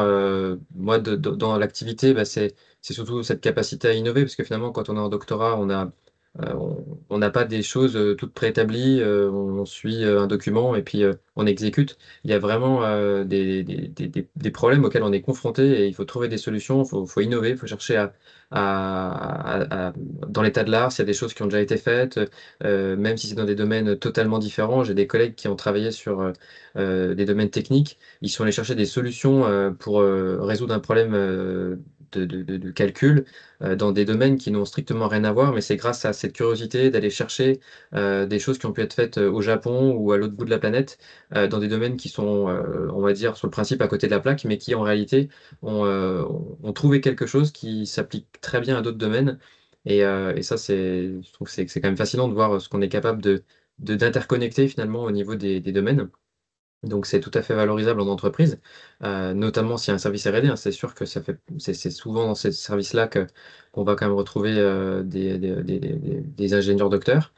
Moi, dans l'activité, c'est surtout cette capacité à innover, parce que finalement, quand on est en doctorat, on n'a pas des choses toutes préétablies, on suit un document et puis on exécute. Il y a vraiment des problèmes auxquels on est confronté et il faut trouver des solutions, faut innover, il faut chercher dans l'état de l'art s'il y a des choses qui ont déjà été faites, même si c'est dans des domaines totalement différents. J'ai des collègues qui ont travaillé sur des domaines techniques. Ils sont allés chercher des solutions pour résoudre un problème de calcul dans des domaines qui n'ont strictement rien à voir, mais c'est grâce à cette curiosité d'aller chercher des choses qui ont pu être faites au Japon ou à l'autre bout de la planète, dans des domaines qui sont, on va dire, sur le principe à côté de la plaque, mais qui en réalité ont trouvé quelque chose qui s'applique très bien à d'autres domaines. Et ça, je trouve que c'est quand même fascinant de voir ce qu'on est capable d'interconnecter finalement au niveau des domaines. Donc c'est tout à fait valorisable en entreprise, notamment s'il y a un service R&D, hein. C'est sûr que c'est souvent dans ces services-là qu'on va quand même retrouver des ingénieurs docteurs.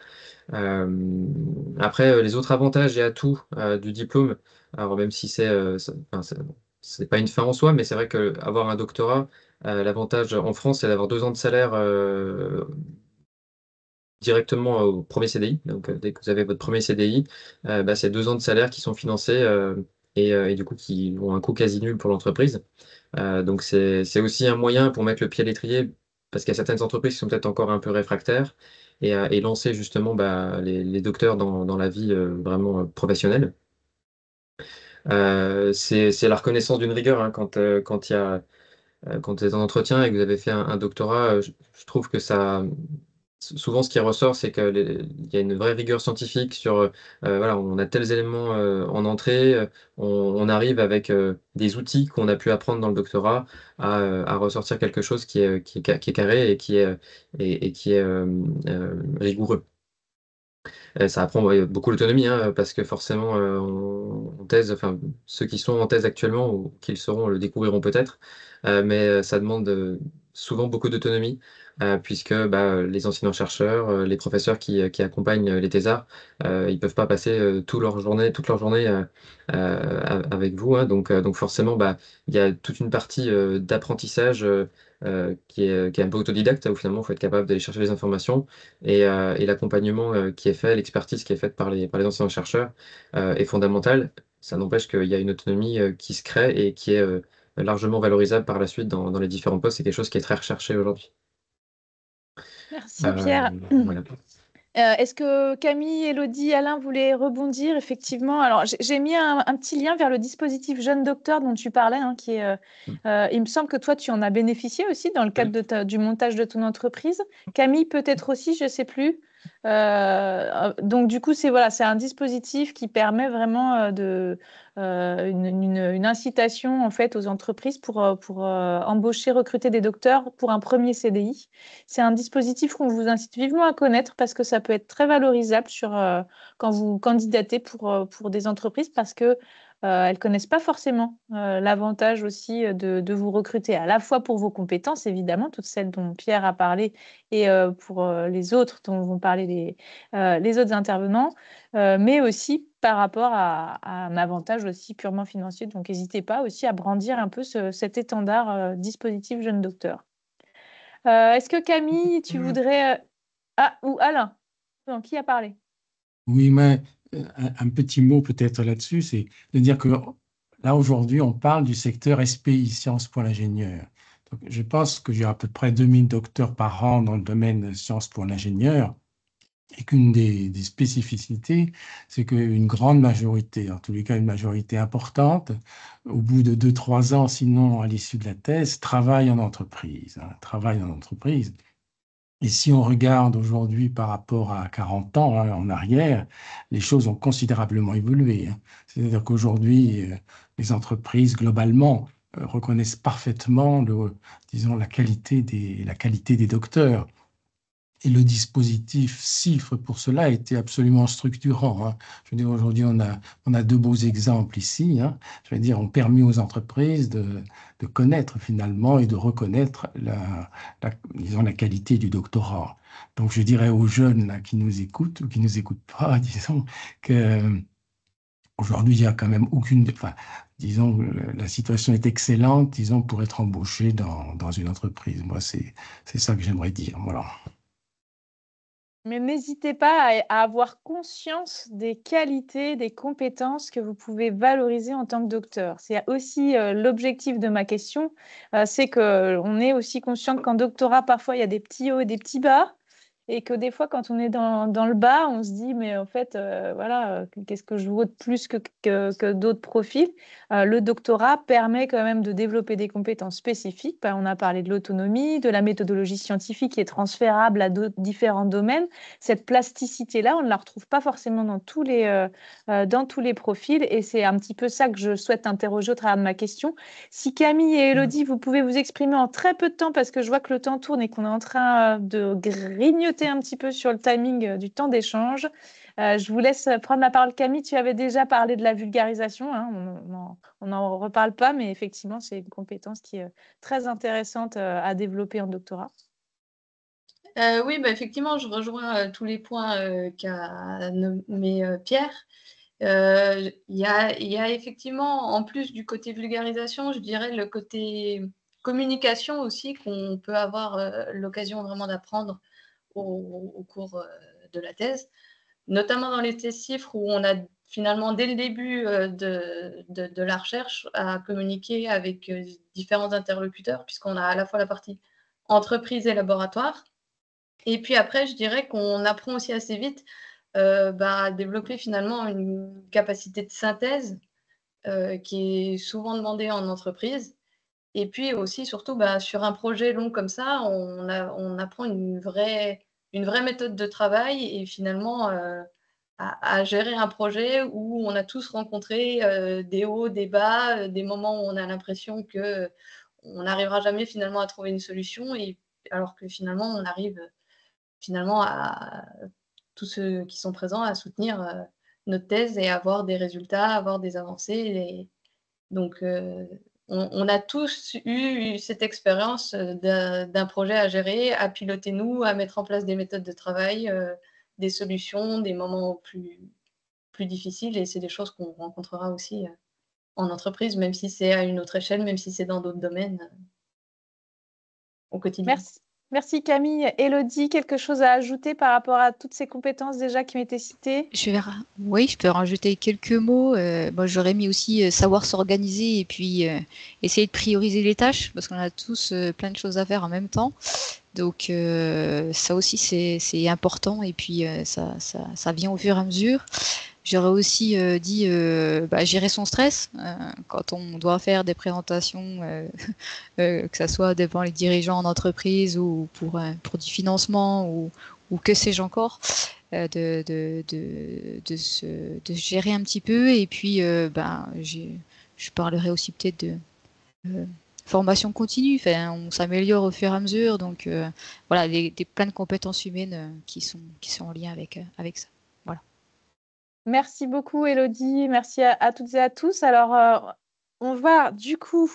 Après, les autres avantages et atouts du diplôme, alors même si enfin, c'est pas une fin en soi, mais c'est vrai qu'avoir un doctorat, l'avantage en France, c'est d'avoir 2 ans de salaire directement au premier CDI. Donc, dès que vous avez votre premier CDI, bah, c'est 2 ans de salaire qui sont financés et du coup qui ont un coût quasi nul pour l'entreprise. Donc, c'est aussi un moyen pour mettre le pied à l'étrier parce qu'il y a certaines entreprises qui sont peut-être encore un peu réfractaires et lancer justement bah, les docteurs dans la vie vraiment professionnelle. C'est la reconnaissance d'une rigueur hein, quand vous êtes en entretien et que vous avez fait un doctorat. Je trouve que ça. Souvent, ce qui ressort, c'est qu'il y a une vraie rigueur scientifique sur, voilà, on a tels éléments en entrée, on arrive avec des outils qu'on a pu apprendre dans le doctorat à ressortir quelque chose qui est carré et qui est rigoureux. Ça apprend ouais, beaucoup l'autonomie, hein, parce que forcément, en thèse, enfin, ceux qui sont en thèse actuellement ou qui le seront le découvriront peut-être, mais ça demande souvent beaucoup d'autonomie, puisque bah, les enseignants-chercheurs, les professeurs qui accompagnent les thésards, ils peuvent pas passer toute leur journée avec vous, hein. Donc forcément, bah, il y a toute une partie d'apprentissage qui est un peu autodidacte, où finalement, il faut être capable d'aller chercher les informations et l'accompagnement qui est fait, l'expertise qui est faite par les enseignants-chercheurs est fondamentale. Ça n'empêche qu'il y a une autonomie qui se crée et qui est largement valorisable par la suite dans les différents postes. C'est quelque chose qui est très recherché aujourd'hui. Merci Pierre. Voilà. Est-ce que Camille, Élodie, Alain voulaient rebondir? Effectivement, alors j'ai mis un petit lien vers le dispositif Jeune Docteur dont tu parlais, hein, il me semble que toi, tu en as bénéficié aussi dans le cadre du montage de ton entreprise. Camille, peut-être aussi, je ne sais plus. Donc, du coup, c'est un dispositif qui permet vraiment une incitation en fait, aux entreprises pour embaucher, recruter des docteurs pour un premier CDI. C'est un dispositif qu'on vous incite vivement à connaître parce que ça peut être très valorisable quand vous candidatez pour des entreprises parce que elles ne connaissent pas forcément l'avantage aussi de vous recruter à la fois pour vos compétences, évidemment, toutes celles dont Pierre a parlé, et pour les autres dont vont parler les autres intervenants, mais aussi par rapport à un avantage aussi purement financier. Donc, n'hésitez pas aussi à brandir un peu cet étendard dispositif Jeune Docteur. Est-ce que Camille, tu voudrais... Ah, ou Alain? Non, qui a parlé? Oui, mais un petit mot peut-être là-dessus, c'est de dire que là, aujourd'hui, on parle du secteur SPI, Sciences pour l'ingénieur. Donc, je pense que j'ai à peu près 2000 docteurs par an dans le domaine Sciences pour l'ingénieur et qu'une des spécificités, c'est qu'une grande majorité, en tous les cas une majorité importante, au bout de 2-3 ans, sinon à l'issue de la thèse, travaille en entreprise. Et si on regarde aujourd'hui par rapport à 40 ans en arrière, les choses ont considérablement évolué, hein. C'est-à-dire qu'aujourd'hui, les entreprises, globalement, reconnaissent parfaitement disons, la qualité des docteurs. Et le dispositif CIFRE, pour cela, a été absolument structurant, hein. Je veux dire, aujourd'hui, on a 2 beaux exemples ici, hein. Je veux dire, ont permis aux entreprises de connaître finalement et de reconnaître disons, la qualité du doctorat. Donc, je dirais aux jeunes là, qui nous écoutent ou qui ne nous écoutent pas, disons, qu'aujourd'hui, il n'y a quand même enfin, disons, la situation est excellente, disons, pour être embauché dans une entreprise. Moi, c'est ça que j'aimerais dire. Voilà. Mais n'hésitez pas à avoir conscience des qualités, des compétences que vous pouvez valoriser en tant que docteur. C'est aussi l'objectif de ma question, c'est qu'on est aussi conscient qu'en doctorat, parfois, il y a des petits hauts et des petits bas. et que des fois, quand on est dans le bas, on se dit, mais en fait, qu'est-ce que je vaux de plus que d'autres profils? Le doctorat permet quand même de développer des compétences spécifiques. On a parlé de l'autonomie, de la méthodologie scientifique qui est transférable à différents domaines. Cette plasticité-là, on ne la retrouve pas forcément dans tous les profils, et c'est un petit peu ça que je souhaite interroger au travers de ma question. Si Camille et Élodie, vous pouvez vous exprimer en très peu de temps, parce que je vois que le temps tourne et qu'on est en train de grignoter un petit peu sur le timing du temps d'échange. Je vous laisse prendre la parole. Camille, tu avais déjà parlé de la vulgarisation, hein, on n'en reparle pas, mais effectivement, c'est une compétence qui est très intéressante à développer en doctorat. Oui, effectivement, je rejoins tous les points qu'a nommé Pierre. Il y a effectivement, en plus du côté vulgarisation, je dirais le côté communication aussi, qu'on peut avoir l'occasion vraiment d'apprendre au cours de la thèse, notamment dans les thèses chiffres où on a finalement dès le début de la recherche à communiquer avec différents interlocuteurs, puisqu'on a à la fois la partie entreprise et laboratoire. Et puis après, je dirais qu'on apprend aussi assez vite à développer finalement une capacité de synthèse qui est souvent demandée en entreprise. Et puis aussi, surtout, sur un projet long comme ça, on apprend une vraie méthode de travail et finalement à gérer un projet où on a tous rencontré des hauts, des bas, des moments où on a l'impression qu'on n'arrivera jamais finalement à trouver une solution, et alors que finalement, on arrive finalement à tous ceux qui sont présents à soutenir notre thèse et avoir des résultats, avoir des avancées. Donc, on a tous eu cette expérience d'un projet à gérer, à piloter nous, à mettre en place des méthodes de travail, des solutions, des moments plus difficiles, et c'est des choses qu'on rencontrera aussi en entreprise, même si c'est à une autre échelle, même si c'est dans d'autres domaines au quotidien. Merci Camille. Élodie, quelque chose à ajouter par rapport à toutes ces compétences déjà qui ont été citées? Oui, je peux rajouter quelques mots. Moi, j'aurais mis aussi savoir s'organiser et puis essayer de prioriser les tâches, parce qu'on a tous plein de choses à faire en même temps. Donc ça aussi, c'est important, et puis ça vient au fur et à mesure. J'aurais aussi dit gérer son stress quand on doit faire des présentations, que ce soit devant les dirigeants en entreprise ou pour du financement ou que sais-je encore, de gérer un petit peu. Et puis je parlerai aussi peut-être de formation continue. Enfin, on s'améliore au fur et à mesure, donc voilà, plein de compétences humaines qui sont en lien avec ça. Voilà. Merci beaucoup Élodie, merci à toutes et à tous. Alors on va du coup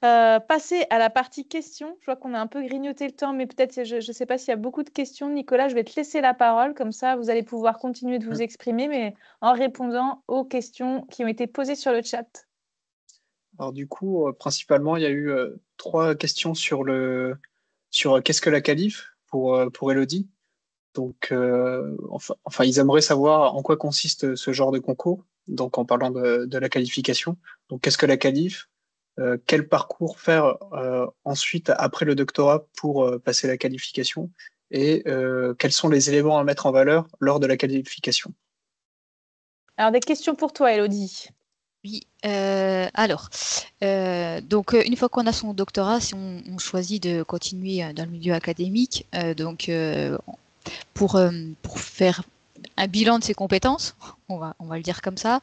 passer à la partie questions. Je vois qu'on a un peu grignoté le temps, mais peut-être, je ne sais pas s'il y a beaucoup de questions. Nicolas, je vais te laisser la parole, comme ça vous allez pouvoir continuer de vous exprimer, mais en répondant aux questions qui ont été posées sur le chat. Alors du coup, principalement, il y a eu 3 questions sur qu'est-ce que la qualif pour Élodie. Donc, enfin, ils aimeraient savoir en quoi consiste ce genre de concours, donc en parlant de la qualification. Donc, qu'est-ce que la qualif? Quel parcours faire ensuite, après le doctorat, pour passer la qualification? Et quels sont les éléments à mettre en valeur lors de la qualification? Alors, des questions pour toi, Élodie. Oui, donc une fois qu'on a son doctorat, si on choisit de continuer dans le milieu académique, pour faire un bilan de ses compétences, on va le dire comme ça,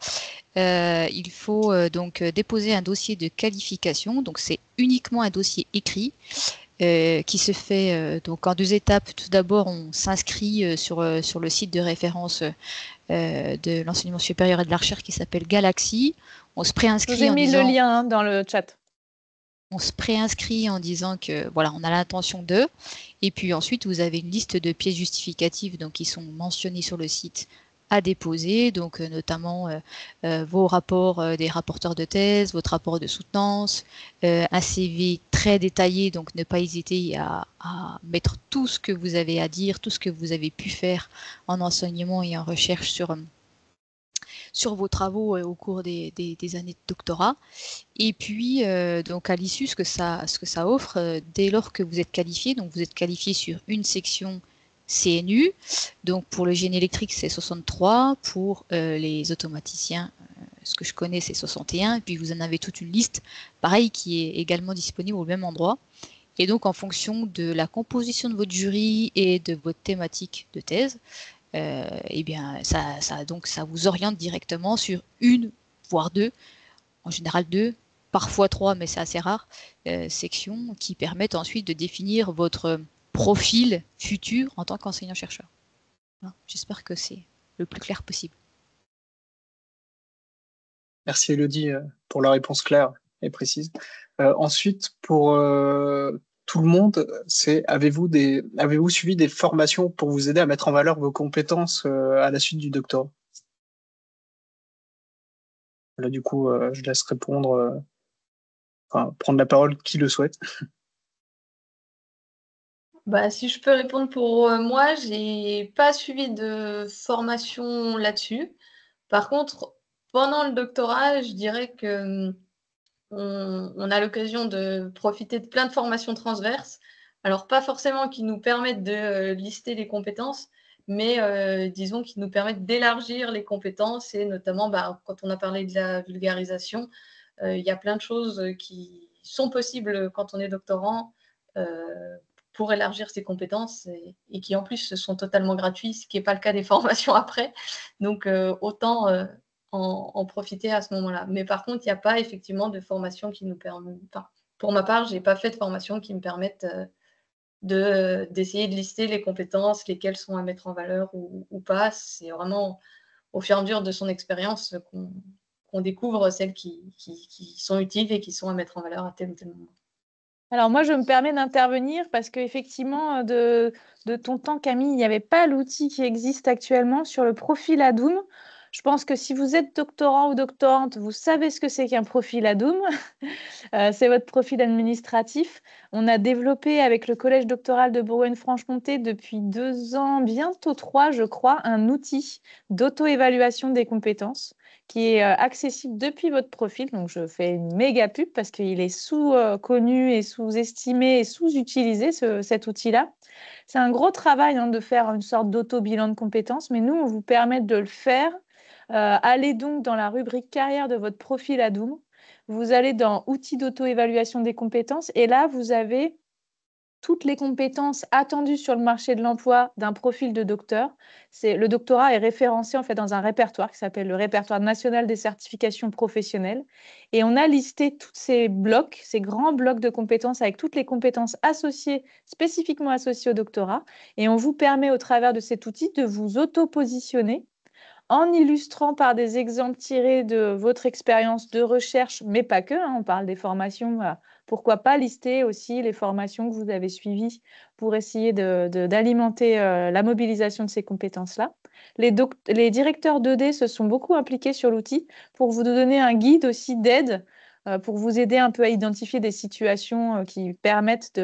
il faut donc déposer un dossier de qualification. Donc c'est uniquement un dossier écrit qui se fait donc en 2 étapes. Tout d'abord, on s'inscrit sur le site de référence de l'enseignement supérieur et de la recherche qui s'appelle Galaxy. On se préinscrit. J'ai mis le lien dans le chat. On se préinscrit en disant que voilà, on a l'intention de. Et puis ensuite, vous avez une liste de pièces justificatives donc, qui sont mentionnées sur le site à déposer, donc notamment vos rapports des rapporteurs de thèse, votre rapport de soutenance, un CV très détaillé, donc ne pas hésiter à mettre tout ce que vous avez à dire, tout ce que vous avez pu faire en enseignement et en recherche sur vos travaux au cours des années de doctorat. Et puis, donc à l'issue, ce que ça offre, dès lors que vous êtes qualifié, donc vous êtes qualifié sur une section CNU. Donc pour le génie électrique, c'est 63. Pour les automaticiens, ce que je connais, c'est 61. Et puis vous en avez toute une liste, pareil, qui est également disponible au même endroit. Et donc en fonction de la composition de votre jury et de votre thématique de thèse, eh bien ça vous oriente directement sur une, voire deux, en général deux, parfois trois, mais c'est assez rare, sections qui permettent ensuite de définir votre profil futur en tant qu'enseignant-chercheur. J'espère que c'est le plus clair possible. Merci Elodie pour la réponse claire et précise. Ensuite, pour tout le monde, avez-vous suivi des formations pour vous aider à mettre en valeur vos compétences à la suite du doctorat? Là, du coup, je laisse répondre, prendre la parole qui le souhaite. Si je peux répondre pour moi, j'ai pas suivi de formation là-dessus. Par contre, pendant le doctorat, je dirais que on a l'occasion de profiter de plein de formations transverses. Alors, pas forcément qui nous permettent de lister les compétences, mais disons qui nous permettent d'élargir les compétences et notamment, quand on a parlé de la vulgarisation, il y a plein de choses qui sont possibles quand on est doctorant pour élargir ses compétences et qui en plus sont totalement gratuits, ce qui n'est pas le cas des formations après. Donc, autant en profiter à ce moment-là. Mais par contre, il n'y a pas effectivement de formation qui nous permet. Enfin, pour ma part, je n'ai pas fait de formation qui me permette d'essayer de lister les compétences, lesquelles sont à mettre en valeur ou pas. C'est vraiment au fur et à mesure de son expérience qu'on découvre celles qui sont utiles et qui sont à mettre en valeur à tel ou tel moment. Alors moi, je me permets d'intervenir parce qu'effectivement, de ton temps, Camille, il n'y avait pas l'outil qui existe actuellement sur le profil ADOUM. Je pense que si vous êtes doctorant ou doctorante, vous savez ce que c'est qu'un profil ADOUM. C'est votre profil administratif. On a développé avec le Collège doctoral de Bourgogne-Franche-Comté depuis 2 ans, bientôt 3, je crois, un outil d'auto-évaluation des compétences qui est accessible depuis votre profil. Donc, je fais une méga pub parce qu'il est sous-connu et sous-estimé et sous-utilisé, cet outil-là. C'est un gros travail de faire une sorte d'auto-bilan de compétences, mais nous, on vous permet de le faire. Allez donc dans la rubrique carrière de votre profil ADOUM. Vous allez dans outils d'auto-évaluation des compétences et là, vous avez toutes les compétences attendues sur le marché de l'emploi d'un profil de docteur. Le doctorat est référencé en fait dans un répertoire qui s'appelle le répertoire national des certifications professionnelles. Et on a listé tous ces blocs, ces grands blocs de compétences avec toutes les compétences associées, spécifiquement associées au doctorat. Et on vous permet au travers de cet outil de vous auto-positionner en illustrant par des exemples tirés de votre expérience de recherche, mais pas que, on parle des formations, pourquoi pas lister aussi les formations que vous avez suivies pour essayer d'alimenter la mobilisation de ces compétences-là. Les directeurs 2D se sont beaucoup impliqués sur l'outil pour vous donner un guide aussi d'aide, pour vous aider un peu à identifier des situations qui permettent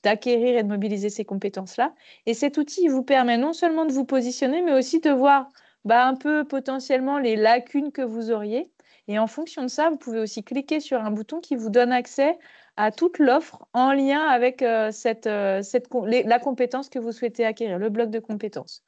d'acquérir et de mobiliser ces compétences-là. Et cet outil vous permet non seulement de vous positionner, mais aussi de voir un peu potentiellement les lacunes que vous auriez. Et en fonction de ça, vous pouvez aussi cliquer sur un bouton qui vous donne accès à toute l'offre en lien avec la compétence que vous souhaitez acquérir, le bloc de compétences.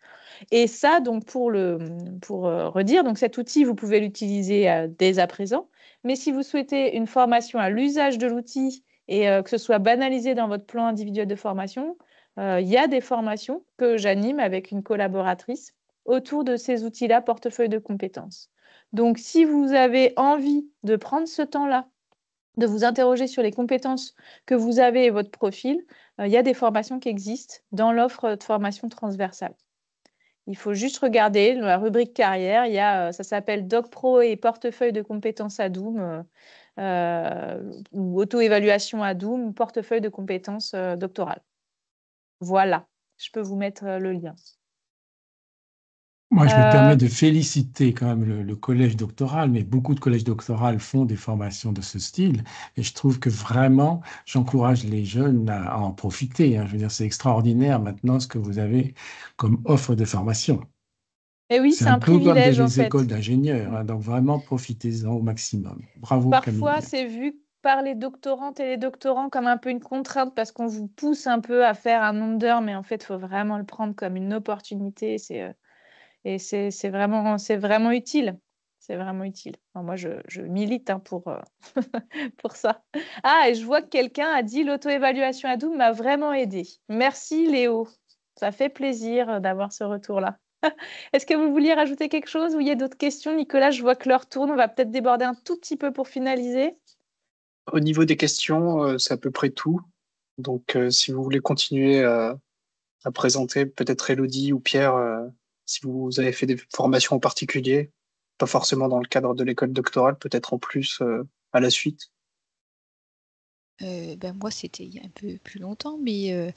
Et ça, donc pour redire, donc cet outil, vous pouvez l'utiliser dès à présent. Mais si vous souhaitez une formation à l'usage de l'outil et que ce soit banalisé dans votre plan individuel de formation, il y a des formations que j'anime avec une collaboratrice autour de ces outils-là, portefeuille de compétences. Donc, si vous avez envie de prendre ce temps-là, de vous interroger sur les compétences que vous avez et votre profil, il y a des formations qui existent dans l'offre de formation transversale. Il faut juste regarder dans la rubrique carrière, ça s'appelle Doc Pro et portefeuille de compétences ADOUM, ou auto-évaluation ADOUM, portefeuille de compétences doctorales. Voilà, je peux vous mettre le lien. Moi, je me permets de féliciter quand même le collège doctoral, mais beaucoup de collèges doctoraux font des formations de ce style. Et je trouve que vraiment, j'encourage les jeunes à en profiter. Je veux dire, c'est extraordinaire maintenant ce que vous avez comme offre de formation. Et oui, c'est un peu privilège comme en des fait. écoles d'ingénieurs, donc vraiment profitez-en au maximum. Bravo Parfois, Camille. c'est vu par les doctorantes et les doctorants comme un peu une contrainte parce qu'on vous pousse un peu à faire un nombre d'heures, mais en fait, il faut vraiment le prendre comme une opportunité. Et c'est vraiment utile. C'est vraiment utile. Enfin, moi, je milite pour ça. Ah, et je vois que quelqu'un a dit l'auto-évaluation à double m'a vraiment aidé. Merci Léo. Ça fait plaisir d'avoir ce retour-là. Est-ce que vous vouliez rajouter quelque chose ou il y a d'autres questions? Nicolas, je vois que l'heure tourne. On va peut-être déborder un tout petit peu pour finaliser. Au niveau des questions, c'est à peu près tout. Donc, si vous voulez continuer à présenter, peut-être Elodie ou Pierre, si vous avez fait des formations en particulier, pas forcément dans le cadre de l'école doctorale, peut-être en plus à la suite. Moi, c'était il y a un peu plus longtemps, mais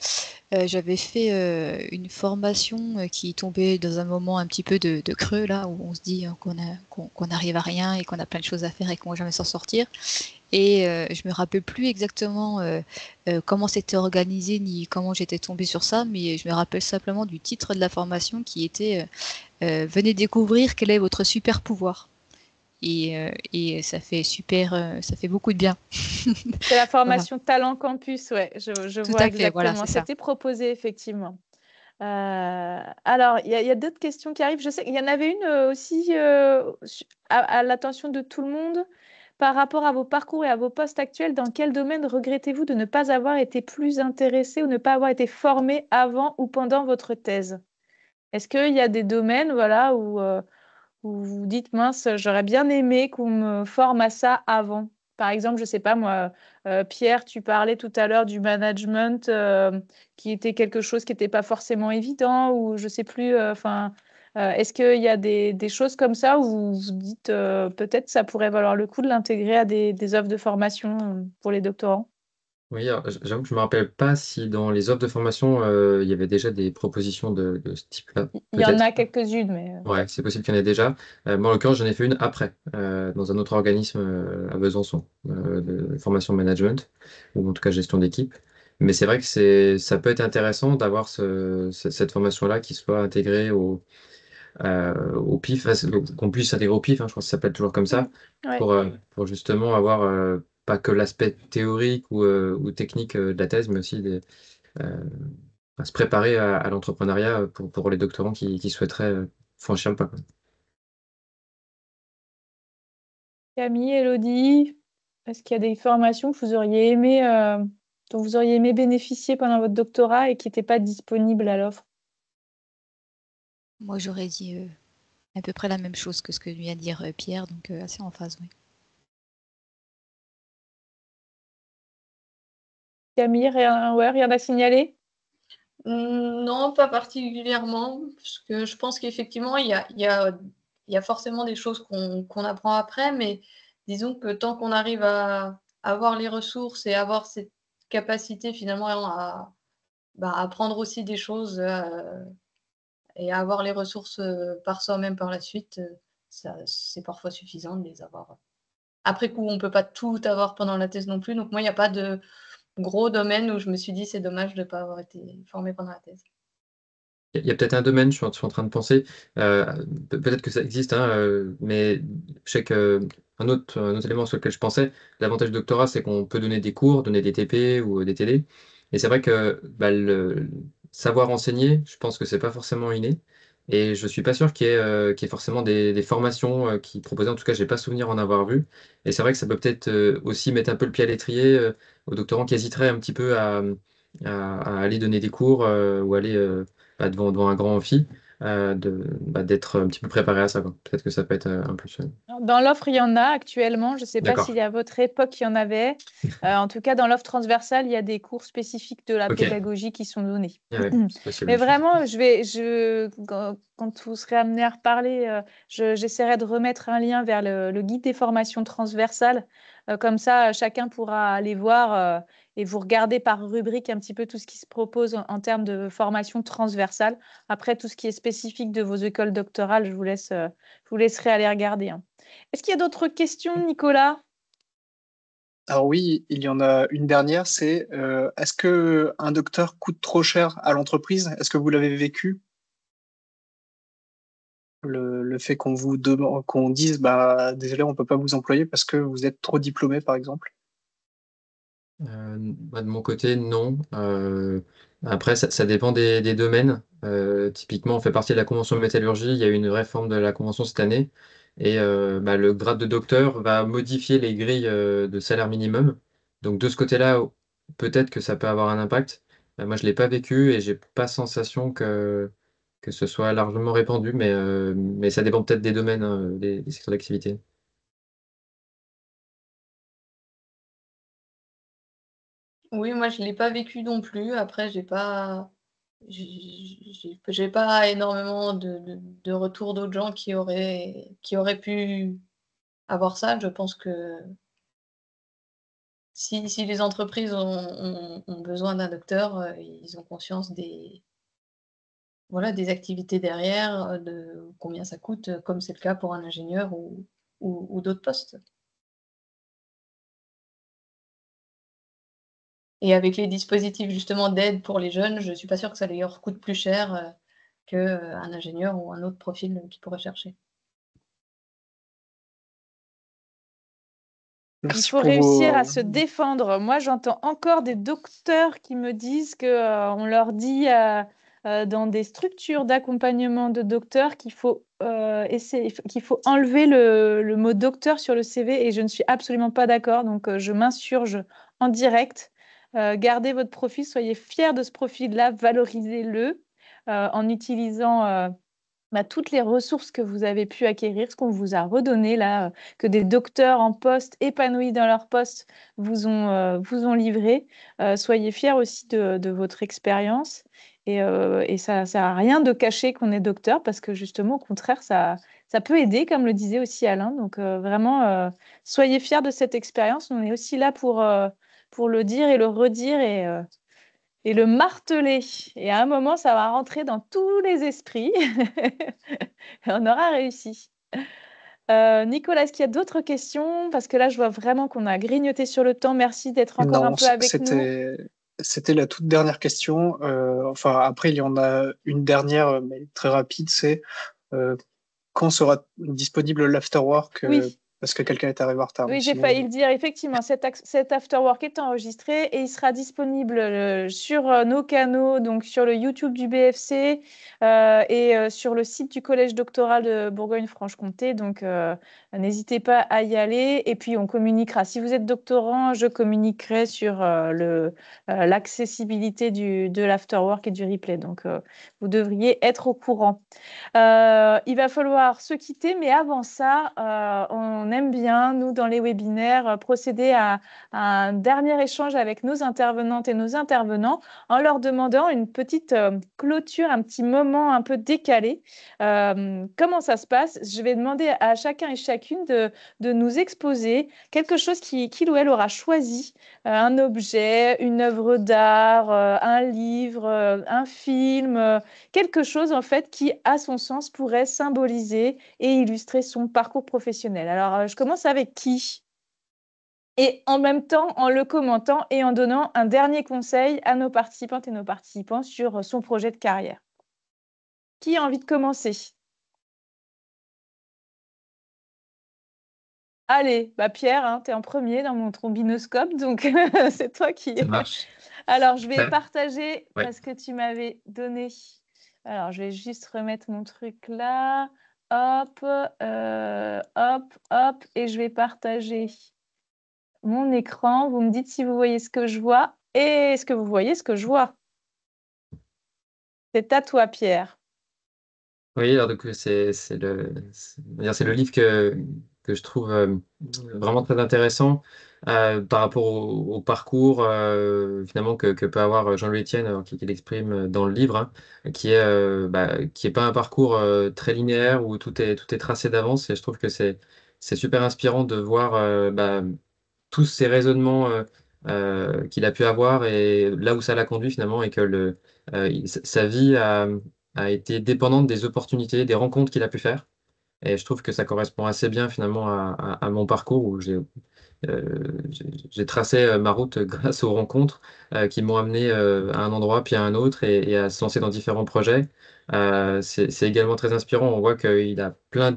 j'avais fait une formation qui tombait dans un moment un petit peu de creux, là, où on se dit qu'on n'arrive à rien et qu'on a plein de choses à faire et qu'on ne va jamais s'en sortir. Et je me rappelle plus exactement comment c'était organisé ni comment j'étais tombée sur ça, mais je me rappelle simplement du titre de la formation qui était Venez découvrir quel est votre super pouvoir. Et ça fait ça fait beaucoup de bien. C'est la formation Talent Campus, ouais, je Tout vois à fait, voilà, exactement. c'est ça. C'était proposé, effectivement. Alors, il y a d'autres questions qui arrivent. Je sais qu'il y en avait une aussi à l'attention de tout le monde. Par rapport à vos parcours et à vos postes actuels, dans quel domaine regrettez-vous de ne pas avoir été plus intéressé ou ne pas avoir été formé avant ou pendant votre thèse? Est-ce qu'il y a des domaines voilà, où vous dites, mince, j'aurais bien aimé qu'on me forme à ça avant? Par exemple, je ne sais pas moi, Pierre, tu parlais tout à l'heure du management qui était quelque chose qui n'était pas forcément évident, ou je ne sais plus, est-ce qu'il y a des choses comme ça où vous vous dites peut-être ça pourrait valoir le coup de l'intégrer à des offres de formation pour les doctorants? Oui, alors, j'avoue que je me rappelle pas si dans les offres de formation, il y avait déjà des propositions de ce type-là, Il y en peut-être. a quelques-unes, mais Ouais, c'est possible qu'il y en ait déjà. Moi, en l'occurrence, j'en ai fait une après, dans un autre organisme à Besançon, de formation management, ou en tout cas gestion d'équipe. Mais c'est vrai que ça peut être intéressant d'avoir cette formation-là qui soit intégrée au PIF, qu'on puisse s'intégrer au PIF, hein, je crois que ça s'appelle toujours comme ça, ouais. pour justement avoir pas que l'aspect théorique ou technique de la thèse, mais aussi euh, à se préparer à l'entrepreneuriat pour les doctorants qui souhaiteraient franchir le pas, quoi. Camille, Elodie, est-ce qu'il y a des formations que vous auriez aimé, dont vous auriez aimé bénéficier pendant votre doctorat et qui n'étaient pas disponibles à l'offre? Moi, j'aurais dit à peu près la même chose que ce que vient de dire Pierre, donc assez en phase, oui. Camille, rien à signaler? Non, pas particulièrement, parce que je pense qu'effectivement, il y a forcément des choses qu'on apprend après, mais disons que tant qu'on arrive à avoir les ressources et avoir cette capacité finalement à apprendre aussi des choses et à avoir les ressources par soi-même par la suite, c'est parfois suffisant de les avoir. Après coup, on ne peut pas tout avoir pendant la thèse non plus, donc moi, il n'y a pas de gros domaine où je me suis dit c'est dommage de ne pas avoir été formée pendant la thèse. Il y a peut-être un domaine, je suis en train de penser, peut-être que ça existe, hein, mais je sais un autre élément sur lequel je pensais, l'avantage du doctorat, c'est qu'on peut donner des cours, donner des TP ou des TD. Et c'est vrai que bah, le savoir enseigner, je pense que c'est pas forcément inné. Et je suis pas sûr qu'il y ait forcément des formations qui proposaient, en tout cas, j'ai pas souvenir en avoir vu. Et c'est vrai que ça peut peut-être aussi mettre un peu le pied à l'étrier aux doctorants qui hésiteraient un petit peu à aller donner des cours ou aller devant un grand amphi, d'être un petit peu préparé à ça, quoi. Peut-être que ça peut être un plus. Dans l'offre, il y en a actuellement. Je ne sais pas D'accord. s'il à votre époque, il y en avait. En tout cas, dans l'offre transversale, il y a des cours spécifiques de la Ok. pédagogie qui sont donnés. Ah ouais, c'est possible, Mais effectivement. vraiment, quand vous serez amené à reparler, j'essaierai de remettre un lien vers le guide des formations transversales. Comme ça, chacun pourra aller voir et vous regarder par rubrique un petit peu tout ce qui se propose en termes de formation transversale. Après, tout ce qui est spécifique de vos écoles doctorales, je vous laisserai aller regarder, hein. Est-ce qu'il y a d'autres questions, Nicolas? Alors oui, il y en a une dernière, c'est est-ce que un docteur coûte trop cher à l'entreprise? Est-ce que vous l'avez vécu? Le fait qu'on dise bah désolé, on peut pas vous employer parce que vous êtes trop diplômé, par exemple. Moi, de mon côté, non. Après, ça dépend des domaines. Typiquement, on fait partie de la convention de métallurgie. Il y a eu une réforme de la convention cette année. Et le grade de docteur va modifier les grilles de salaire minimum. Donc, de ce côté-là, peut-être que ça peut avoir un impact. Moi, je ne l'ai pas vécu et j'ai pas sensation que ce soit largement répandu. Mais ça dépend peut-être des domaines, hein, des secteurs d'activité. Oui, moi, je ne l'ai pas vécu non plus. Après, j'ai pas énormément de retours d'autres gens qui auraient pu avoir ça. Je pense que si les entreprises ont besoin d'un docteur, ils ont conscience voilà, des activités derrière, de combien ça coûte, comme c'est le cas pour un ingénieur ou d'autres postes. Et avec les dispositifs justement d'aide pour les jeunes, je ne suis pas sûre que ça leur coûte plus cher, qu'un ingénieur ou un autre profil qu'ils pourraient chercher. Il Merci faut pour réussir à vos... se défendre. Moi, j'entends encore des docteurs qui me disent que on leur dit dans des structures d'accompagnement de docteurs qu'il faut qu'il faut enlever le mot docteur sur le CV et je ne suis absolument pas d'accord. Donc, je m'insurge en direct. Gardez votre profil, soyez fiers de ce profil-là, valorisez-le en utilisant toutes les ressources que vous avez pu acquérir, ce qu'on vous a redonné là, que des docteurs en poste, épanouis dans leur poste, vous ont livré. Soyez fiers aussi de votre expérience. Et ça ne sert à rien de cacher qu'on est docteur parce que justement, au contraire, ça peut aider, comme le disait aussi Alain. Donc vraiment, soyez fiers de cette expérience. On est aussi là pour le dire et le redire et le marteler. Et à un moment, ça va rentrer dans tous les esprits. Et on aura réussi. Nicolas, est-ce qu'il y a d'autres questions? Parce que là, je vois vraiment qu'on a grignoté sur le temps. Merci d'être encore un Non, peu avec nous. c'était la toute dernière question. Enfin, après, il y en a une dernière, mais très rapide, c'est euh, quand sera disponible l'afterwork Oui. parce que quelqu'un est arrivé en retard. Oui, Mais j'ai sinon, failli le dire. Effectivement, cet afterwork est enregistré et il sera disponible sur nos canaux, donc sur le YouTube du BFC et sur le site du Collège doctoral de Bourgogne-Franche-Comté. Donc, n'hésitez pas à y aller. Et puis, on communiquera. Si vous êtes doctorant, je communiquerai sur l'accessibilité de l'afterwork et du replay. Donc, vous devriez être au courant. Il va falloir se quitter, mais avant ça, on aime bien, nous, dans les webinaires, procéder à un dernier échange avec nos intervenantes et nos intervenants en leur demandant une petite clôture, un petit moment un peu décalé. Comment ça se passe? Je vais demander à chacun et chacune de nous exposer quelque chose qu'il ou elle aura choisi, un objet, une œuvre d'art, un livre, un film, quelque chose en fait qui, à son sens, pourrait symboliser et illustrer son parcours professionnel. Alors, je commence avec qui? Et en même temps, en le commentant et en donnant un dernier conseil à nos participantes et nos participants sur son projet de carrière. Qui a envie de commencer? Allez, Pierre, hein, tu es en premier dans mon trombinoscope, donc c'est toi qui... Ça marche. Alors, je vais Ouais. partager Ouais. parce que tu m'avais donné. Alors, je vais juste remettre mon truc là. Hop, hop, hop. Et je vais partager mon écran. Vous me dites si vous voyez ce que je vois et est-ce que vous voyez ce que je vois. C'est à toi, Pierre. Oui, alors du coup, on va dire, c'est le livre que je trouve vraiment très intéressant par rapport au parcours finalement que peut avoir Jean-Louis Etienne, alors, qui l'exprime dans le livre, hein, qui est pas un parcours très linéaire où tout est tracé d'avance. Et je trouve que c'est super inspirant de voir tous ces raisonnements qu'il a pu avoir et là où ça l'a conduit finalement et que sa vie a été dépendante des opportunités, des rencontres qu'il a pu faire. Et je trouve que ça correspond assez bien finalement à mon parcours où j'ai tracé ma route grâce aux rencontres qui m'ont amené à un endroit puis à un autre et à se lancer dans différents projets. C'est également très inspirant. On voit qu'il a plein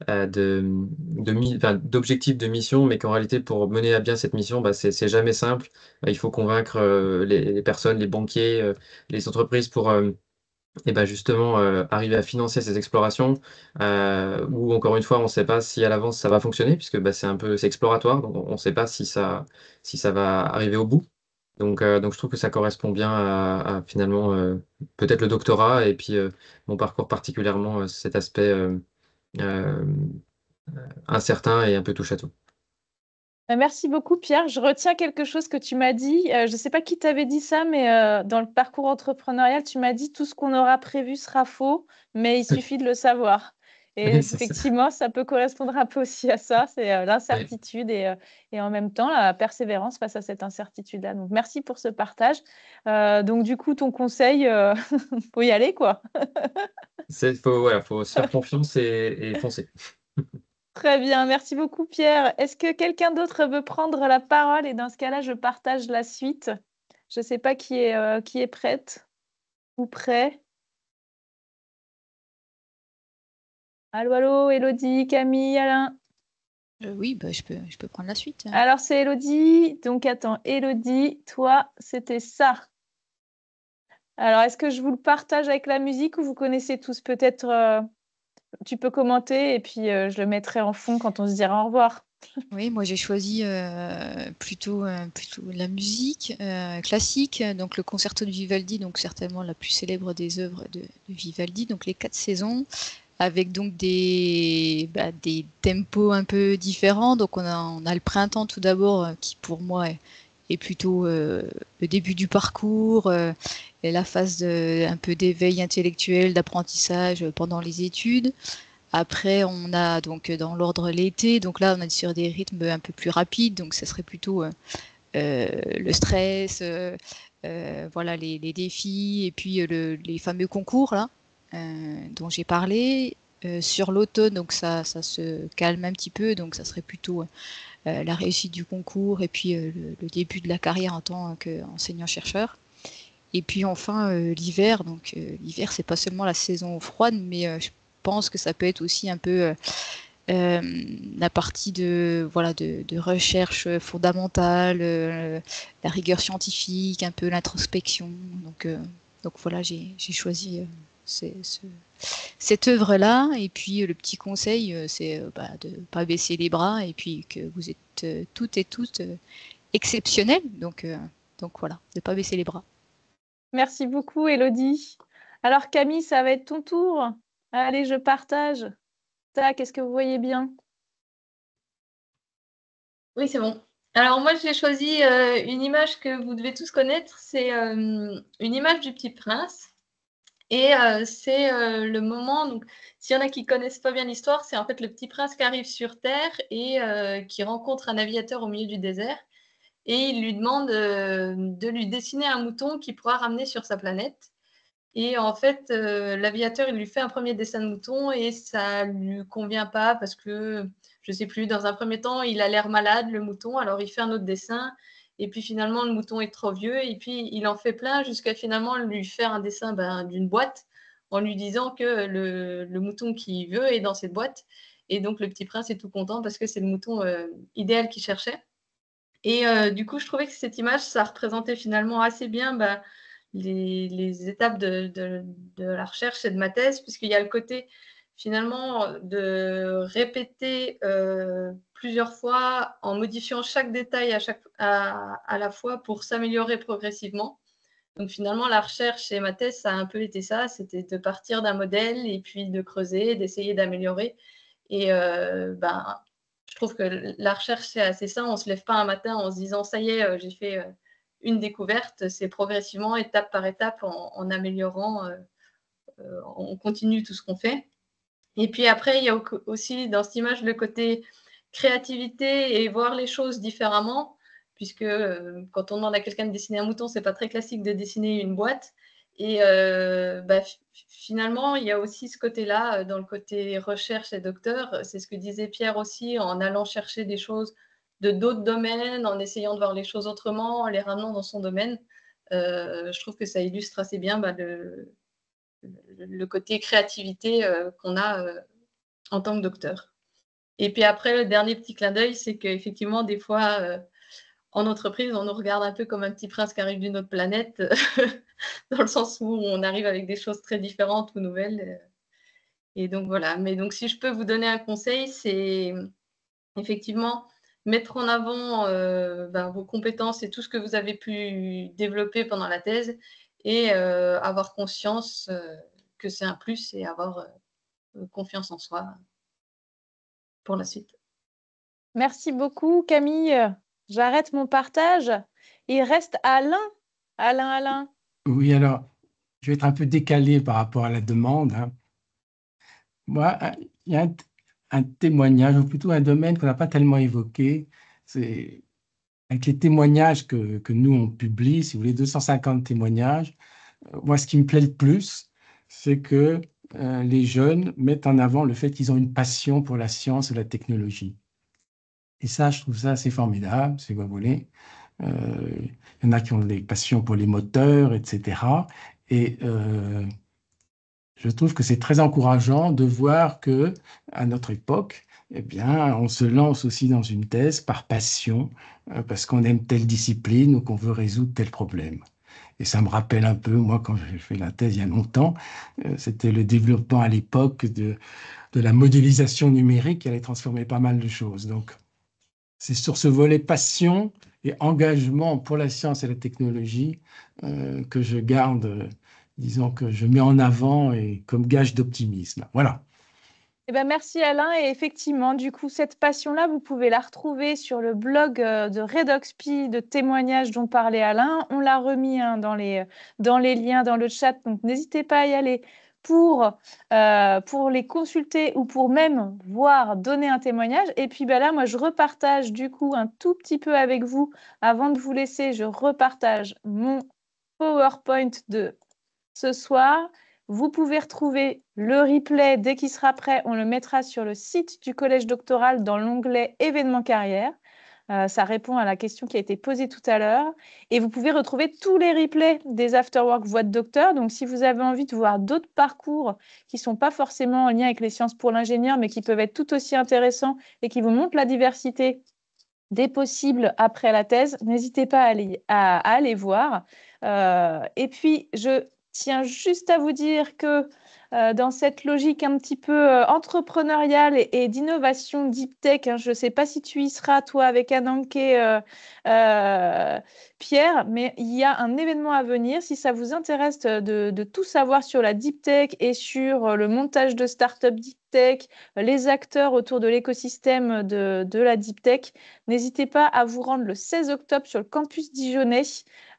d'objectifs de mission, mais qu'en réalité, pour mener à bien cette mission, c'est jamais simple. Il faut convaincre les personnes, les banquiers, les entreprises pour et justement arriver à financer ces explorations, où encore une fois, on ne sait pas si à l'avance ça va fonctionner, puisque c'est exploratoire, donc on ne sait pas si ça va arriver au bout. Donc je trouve que ça correspond bien à finalement peut-être le doctorat et puis mon parcours particulièrement cet aspect euh, incertain et un peu touche à tout. Merci beaucoup, Pierre. Je retiens quelque chose que tu m'as dit. Je ne sais pas qui t'avait dit ça, mais dans le parcours entrepreneurial, tu m'as dit tout ce qu'on aura prévu sera faux, mais il suffit de le savoir. Et Oui, c'est ça. effectivement, ça peut correspondre un peu aussi à ça. C'est Oui. l'incertitude et en même temps la persévérance face à cette incertitude-là. Donc, merci pour ce partage. Donc, du coup, ton conseil, faut y aller, quoi. Faut se faire confiance et foncer. Très bien, merci beaucoup Pierre. Est-ce que quelqu'un d'autre veut prendre la parole? Et dans ce cas-là, je partage la suite. Je ne sais pas qui est prête ou prêt. Allô, allô, Élodie, Camille, Alain. Oui, je peux prendre la suite. Alors, c'est Élodie. Donc, attends, Élodie, toi, c'était ça. Alors, est-ce que je vous le partage avec la musique ou vous connaissez tous? Peut-être, tu peux commenter et puis je le mettrai en fond quand on se dira au revoir. Oui, moi j'ai choisi plutôt la musique classique, donc le concerto de Vivaldi, donc certainement la plus célèbre des œuvres de Vivaldi, donc les 4 saisons, avec donc des tempos un peu différents. Donc on a le printemps tout d'abord, qui pour moi est plutôt le début du parcours, et la phase un peu d'éveil intellectuel, d'apprentissage pendant les études. Après, on a donc dans l'ordre l'été, donc là on est sur des rythmes un peu plus rapides, donc ça serait plutôt le stress, voilà les défis, et puis les fameux concours là dont j'ai parlé. Sur l'automne, donc ça se calme un petit peu, donc ça serait plutôt la réussite du concours et puis le début de la carrière en tant qu'enseignant-chercheur. Et puis enfin l'hiver, donc l'hiver c'est pas seulement la saison froide, mais je pense que ça peut être aussi un peu la partie de recherche fondamentale, la rigueur scientifique, un peu l'introspection. Donc voilà, j'ai choisi cette œuvre-là. Et puis le petit conseil, c'est de ne pas baisser les bras et puis que vous êtes toutes et toutes exceptionnelles. Donc voilà, de ne pas baisser les bras. Merci beaucoup, Élodie. Alors, Camille, ça va être ton tour. Allez, je partage. Tac, est-ce que vous voyez bien? Oui, c'est bon. Alors moi, j'ai choisi une image que vous devez tous connaître. C'est une image du Petit Prince. Et c'est le moment, donc s'il y en a qui ne connaissent pas bien l'histoire, c'est en fait le Petit Prince qui arrive sur Terre et qui rencontre un navigateur au milieu du désert. Et il lui demande de lui dessiner un mouton qu'il pourra ramener sur sa planète. Et en fait, l'aviateur, il lui fait un premier dessin de mouton et ça ne lui convient pas parce que, je ne sais plus, dans un premier temps, il a l'air malade, le mouton, alors il fait un autre dessin. Et puis finalement, le mouton est trop vieux et puis il en fait plein jusqu'à finalement lui faire un dessin d'une boîte en lui disant que le mouton qu'il veut est dans cette boîte. Et donc, le Petit Prince est tout content parce que c'est le mouton idéal qu'il cherchait. Et du coup, je trouvais que cette image, ça représentait finalement assez bien les étapes de la recherche et de ma thèse, puisqu'il y a le côté finalement de répéter plusieurs fois en modifiant chaque détail à la fois pour s'améliorer progressivement. Donc finalement, la recherche et ma thèse, ça a un peu été ça, c'était de partir d'un modèle et puis de creuser, d'essayer d'améliorer. Et je trouve que la recherche, c'est assez ça. On ne se lève pas un matin en se disant, ça y est, j'ai fait une découverte. C'est progressivement, étape par étape, en améliorant, on continue tout ce qu'on fait. Et puis après, il y a aussi dans cette image le côté créativité et voir les choses différemment, puisque quand on demande à quelqu'un de dessiner un mouton, c'est pas très classique de dessiner une boîte. Et finalement, il y a aussi ce côté-là, dans le côté recherche et docteur. C'est ce que disait Pierre aussi, en allant chercher des choses de d'autres domaines, en essayant de voir les choses autrement, en les ramenant dans son domaine. Je trouve que ça illustre assez bien le côté créativité qu'on a en tant que docteur. Et puis après, le dernier petit clin d'œil, c'est qu'effectivement, des fois, en entreprise, on nous regarde un peu comme un petit prince qui arrive d'une autre planète, dans le sens où on arrive avec des choses très différentes ou nouvelles. Et donc voilà. Mais donc, si je peux vous donner un conseil, c'est effectivement mettre en avant vos compétences et tout ce que vous avez pu développer pendant la thèse et avoir conscience que c'est un plus et avoir confiance en soi pour la suite. Merci beaucoup, Camille. J'arrête mon partage. Il reste Alain. Alain. Oui, alors, je vais être un peu décalé par rapport à la demande, hein. Moi, il y a un témoignage, ou plutôt un domaine qu'on n'a pas tellement évoqué. C'est avec les témoignages que nous, on publie, si vous voulez, 250 témoignages. Moi, ce qui me plaît le plus, c'est que les jeunes mettent en avant le fait qu'ils ont une passion pour la science et la technologie. Et ça, je trouve ça assez formidable, si vous voulez. Il y en a qui ont des passions pour les moteurs, etc. Et je trouve que c'est très encourageant de voir que, à notre époque, eh bien, on se lance aussi dans une thèse par passion, parce qu'on aime telle discipline ou qu'on veut résoudre tel problème. Et ça me rappelle un peu, moi, quand j'ai fait la thèse il y a longtemps, c'était le développement à l'époque de la modélisation numérique qui allait transformer pas mal de choses. Donc, c'est sur ce volet passion et engagement pour la science et la technologie que je garde, disons que je mets en avant et comme gage d'optimisme. Voilà. Eh ben, merci Alain. Et effectivement, du coup, cette passion-là, vous pouvez la retrouver sur le blog de Redoxpi de témoignages dont parlait Alain. On l'a remis dans les liens dans le chat, donc n'hésitez pas à y aller pour les consulter ou pour même voir donner un témoignage. Et puis ben là, moi, je repartage du coup un tout petit peu avec vous. Avant de vous laisser, je repartage mon PowerPoint de ce soir. Vous pouvez retrouver le replay dès qu'il sera prêt. On le mettra sur le site du Collège doctoral dans l'onglet événements carrière. Ça répond à la question qui a été posée tout à l'heure. Et vous pouvez retrouver tous les replays des Afterwork Voix de Docteur. Donc, si vous avez envie de voir d'autres parcours qui ne sont pas forcément en lien avec les sciences pour l'ingénieur, mais qui peuvent être tout aussi intéressants et qui vous montrent la diversité des possibles après la thèse, n'hésitez pas à aller voir. Et puis, je tiens juste à vous dire que dans cette logique un petit peu entrepreneuriale et d'innovation deep tech, hein, je ne sais pas si tu y seras, toi, avec Ananké, Pierre, mais il y a un événement à venir. Si ça vous intéresse de tout savoir sur la deep tech et sur le montage de start-up deep tech, les acteurs autour de l'écosystème de la deep tech, n'hésitez pas à vous rendre le 16 octobre sur le campus dijonnais.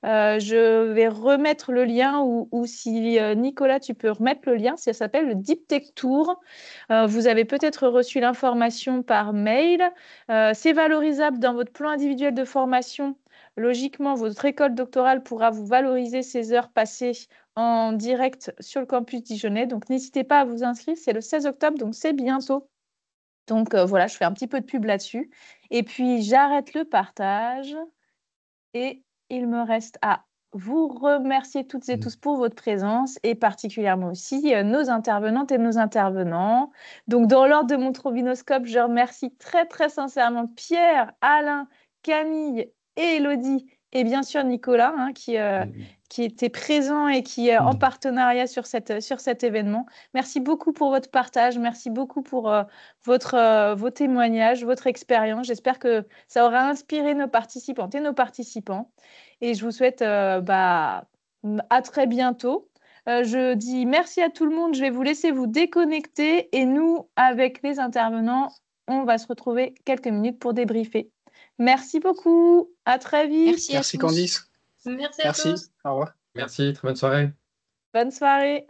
Je vais remettre le lien ou si Nicolas, tu peux remettre le lien, ça s'appelle le Deep Tech Tour. Vous avez peut-être reçu l'information par mail. C'est valorisable dans votre plan individuel de formation. Logiquement, votre école doctorale pourra vous valoriser ces heures passées en direct sur le campus dijonnais. Donc, n'hésitez pas à vous inscrire. C'est le 16 octobre, donc c'est bientôt. Donc, voilà, je fais un petit peu de pub là-dessus. Et puis, j'arrête le partage. Et il me reste à vous remercier toutes et tous pour votre présence et particulièrement aussi nos intervenantes et nos intervenants. Donc, dans l'ordre de mon trombinoscope, je remercie très, très sincèrement Pierre, Alain, Camille et Élodie et bien sûr Nicolas hein, qui était présent et qui est en partenariat sur cet événement. Merci beaucoup pour votre partage, merci beaucoup pour vos témoignages, votre expérience. J'espère que ça aura inspiré nos participantes et nos participants. Et je vous souhaite à très bientôt. Je dis merci à tout le monde. Je vais vous laisser vous déconnecter et nous, avec les intervenants, on va se retrouver quelques minutes pour débriefer. Merci beaucoup. À très vite. Merci Candice. Merci à tous. Au revoir. Merci, très bonne soirée. Bonne soirée.